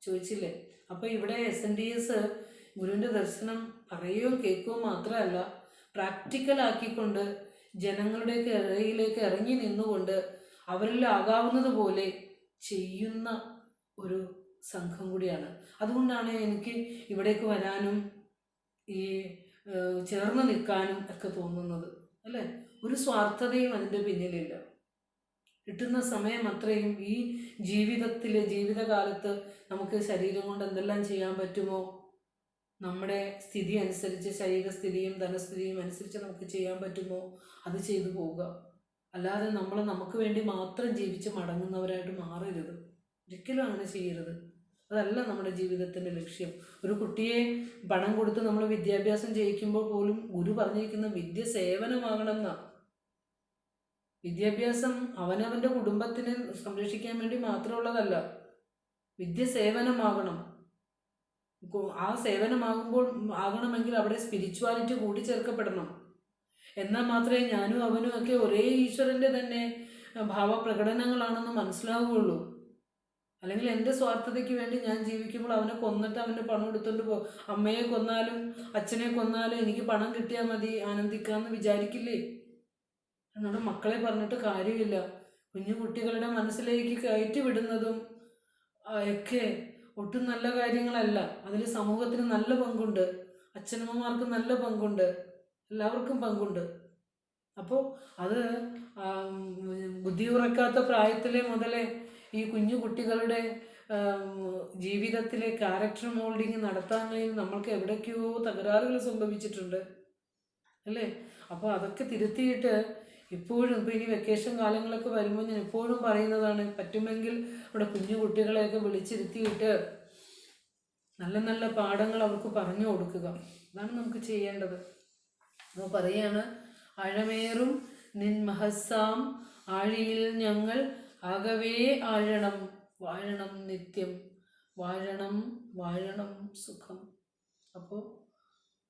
ചോദിച്ചില്ലേ? അപ്പോൾ ഇവിടെ SNDS ഗുരുവിൻ്റെ ദർശനം പറയുകയും കേൾക്കുകയും മാത്രമല്ല, പ്രാക്ടിക്കലാക്കിക്കൊണ്ട് ജനങ്ങളുടെ ഇടയിലേക്ക് ഇറങ്ങി നിന്നുകൊണ്ട് അവരിൽ ആകാവുന്നത് പോലെ ചെയ്യുന്ന ഒരു സംഘം കൂടിയാണ്. അതുകൊണ്ടാണ് എനിക്ക് ഇവിടേക്ക് വരാനും ഈ ചേർന്ന് നിൽക്കാനും ഒക്കെ തോന്നുന്നത്, അല്ലേ? ഒരു സ്വാർത്ഥതയും അതിൻ്റെ പിന്നിലില്ല. കിട്ടുന്ന സമയം അത്രയും ഈ ജീവിതകാലത്ത് നമുക്ക് ശരീരം കൊണ്ട് എന്തെല്ലാം ചെയ്യാൻ പറ്റുമോ, നമ്മുടെ സ്ഥിതി അനുസരിച്ച്, ശരീരസ്ഥിതിയും ധനസ്ഥിതിയും അനുസരിച്ച് നമുക്ക് ചെയ്യാൻ പറ്റുമോ അത് ചെയ്തു പോവുക. അല്ലാതെ നമ്മൾ നമുക്ക് വേണ്ടി മാത്രം ജീവിച്ച് മടങ്ങുന്നവരായിട്ട് മാറരുത്, ഒരിക്കലും അങ്ങനെ ചെയ്യരുത്. അതല്ല നമ്മുടെ ജീവിതത്തിൻ്റെ ലക്ഷ്യം. ഒരു കുട്ടിയെ പണം കൊടുത്ത് നമ്മൾ വിദ്യാഭ്യാസം ചെയ്യിക്കുമ്പോൾ പോലും ഗുരു പറഞ്ഞിരിക്കുന്ന വിദ്യ സേവനമാകണം എന്നാണ്. വിദ്യാഭ്യാസം അവനവൻ്റെ കുടുംബത്തിനെ സംരക്ഷിക്കാൻ വേണ്ടി മാത്രമുള്ളതല്ല, വിദ്യ സേവനമാകണം. ആ ആകണമെങ്കിൽ അവിടെ സ്പിരിച്വാലിറ്റി കൂട്ടിച്ചേർക്കപ്പെടണം. എന്നാൽ മാത്രമേ ഞാനും അവനും ഒക്കെ ഒരേ ഈശ്വരൻ്റെ തന്നെ ഭാവപ്രകടനങ്ങളാണെന്ന് മനസ്സിലാവുകയുള്ളൂ. അല്ലെങ്കിൽ എൻ്റെ സ്വാർത്ഥതയ്ക്ക് വേണ്ടി ഞാൻ ജീവിക്കുമ്പോൾ അവനെ കൊന്നിട്ട് അവൻ്റെ പണം എടുത്തുകൊണ്ട് അമ്മയെ കൊന്നാലും അച്ഛനെ കൊന്നാലും എനിക്ക് പണം കിട്ടിയാൽ മതി, ആനന്ദിക്കാമെന്ന് വിചാരിക്കില്ലേ? നമ്മുടെ മക്കളെ പറഞ്ഞിട്ട് കാര്യമില്ല. കുഞ്ഞു കുട്ടികളുടെ മനസ്സിലേക്ക് കയറ്റി വിടുന്നതും ഒക്കെ ഒട്ടും നല്ല കാര്യങ്ങളല്ല. അതിൽ സമൂഹത്തിന് നല്ല പങ്കുണ്ട്, അച്ഛനമ്മമാർക്ക് നല്ല പങ്കുണ്ട്, എല്ലാവർക്കും പങ്കുണ്ട്. അപ്പോൾ അത് ബുദ്ധി ഉറക്കാത്ത പ്രായത്തിലെ മുതലേ ഈ കുഞ്ഞു കുട്ടികളുടെ ജീവിതത്തിലെ ക്യാരക്ടർ മോൾഡിങ് നടത്താമെങ്കിൽ നമ്മൾക്ക് എവിടേക്കോ തകരാറുകൾ സംഭവിച്ചിട്ടുണ്ട്, അല്ലേ? അപ്പോൾ അതൊക്കെ തിരുത്തിയിട്ട് ഇപ്പോഴും ഇപ്പോൾ ഇനി വെക്കേഷൻ കാലങ്ങളൊക്കെ വരുമ്പോൾ ഞാൻ എപ്പോഴും പറയുന്നതാണ്, പറ്റുമെങ്കിൽ നമ്മുടെ കുഞ്ഞു കുട്ടികളെയൊക്കെ വിളിച്ചിരുത്തിയിട്ട് നല്ല നല്ല പാഠങ്ങൾ അവർക്ക് പറഞ്ഞു കൊടുക്കുക. അതാണ് നമുക്ക് ചെയ്യേണ്ടത്. അപ്പോൾ പറയാണ്, ആഴമേറും നിൻ മഹസ്സാം ആഴിയിൽ ഞങ്ങൾ ആകവേ ആഴണം, വാഴണം നിത്യം, വാഴണം സുഖം. അപ്പോൾ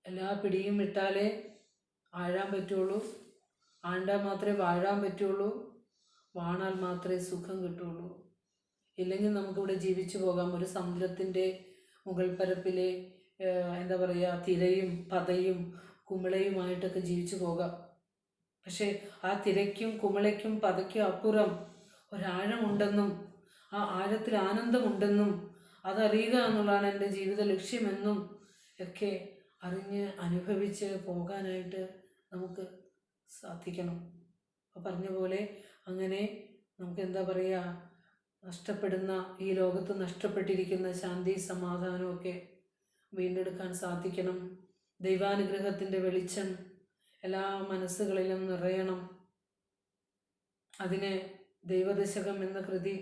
എല്ലാ പിടിയും വിട്ടാലേ ആഴാൻ പറ്റുള്ളൂ, ആണ്ടാൽ മാത്രമേ വാഴാൻ പറ്റുള്ളൂ, വാണാൽ മാത്രമേ സുഖം കിട്ടുള്ളൂ. ഇല്ലെങ്കിൽ നമുക്കിവിടെ ജീവിച്ചു പോകാം. ഒരു സമുദ്രത്തിൻ്റെ മുകൾ പരപ്പിലെ എന്താ പറയുക, തിരയും പതയും കുമിളയുമായിട്ടൊക്കെ ജീവിച്ചു പോകാം. പക്ഷേ ആ തിരയ്ക്കും കുമിളയ്ക്കും പതയ്ക്കും അപ്പുറം ഒരാഴമുണ്ടെന്നും ആ ആഴത്തിൽ ആനന്ദമുണ്ടെന്നും അതറിയുക എന്നുള്ളതാണ് എൻ്റെ ജീവിത ലക്ഷ്യമെന്നും ഒക്കെ അറിഞ്ഞ് അനുഭവിച്ച് പോകാനായിട്ട് നമുക്ക് സാധിക്കണം. അപ്പോൾ പറഞ്ഞ പോലെ അങ്ങനെ നമുക്ക് എന്താ പറയുക, നഷ്ടപ്പെടുന്ന ഈ ലോകത്ത് നഷ്ടപ്പെട്ടിരിക്കുന്ന ശാന്തി സമാധാനമൊക്കെ വീണ്ടെടുക്കാൻ സാധിക്കണം. ദൈവാനുഗ്രഹത്തിൻ്റെ വെളിച്ചം എല്ലാ മനസ്സുകളിലും നിറയണം. അതിന് ദൈവദശകം എന്ന കൃതി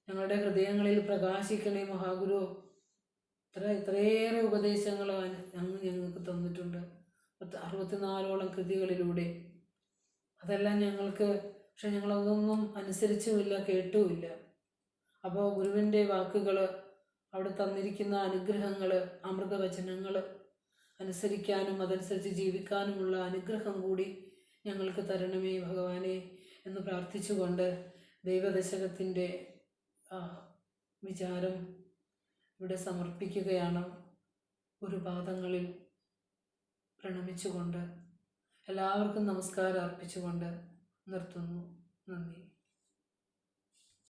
ഞങ്ങളുടെ ഹൃദയങ്ങളിൽ പ്രകാശിക്കണേ മഹാഗുരു. ഇത്രയേറെ ഉപദേശങ്ങൾ ഞങ്ങൾക്ക് തന്നിട്ടുണ്ട്, 64ഓളം കൃതികളിലൂടെ. അതെല്ലാം ഞങ്ങൾക്ക്, പക്ഷെ ഞങ്ങളതൊന്നും അനുസരിച്ചുമില്ല, കേട്ടുമില്ല. അപ്പോൾ ഗുരുവിൻ്റെ വാക്കുകൾ, അവിടെ തന്നിരിക്കുന്ന അനുഗ്രഹങ്ങൾ, അമൃതവചനങ്ങൾ അനുസരിക്കാനും അതനുസരിച്ച് ജീവിക്കാനുമുള്ള അനുഗ്രഹം കൂടി ഞങ്ങൾക്ക് തരണമേ ഭഗവാനെ എന്ന് പ്രാർത്ഥിച്ചുകൊണ്ട് ദൈവദശകത്തിൻ്റെ വിചാരം ഇവിടെ സമർപ്പിക്കുകയാണ്. ഒരു പാദങ്ങളിൽ പ്രണമിച്ചുകൊണ്ട് എല്ലാവർക്കും നമസ്കാരം അർപ്പിച്ചുകൊണ്ട് നിർത്തുന്നു. നന്ദി.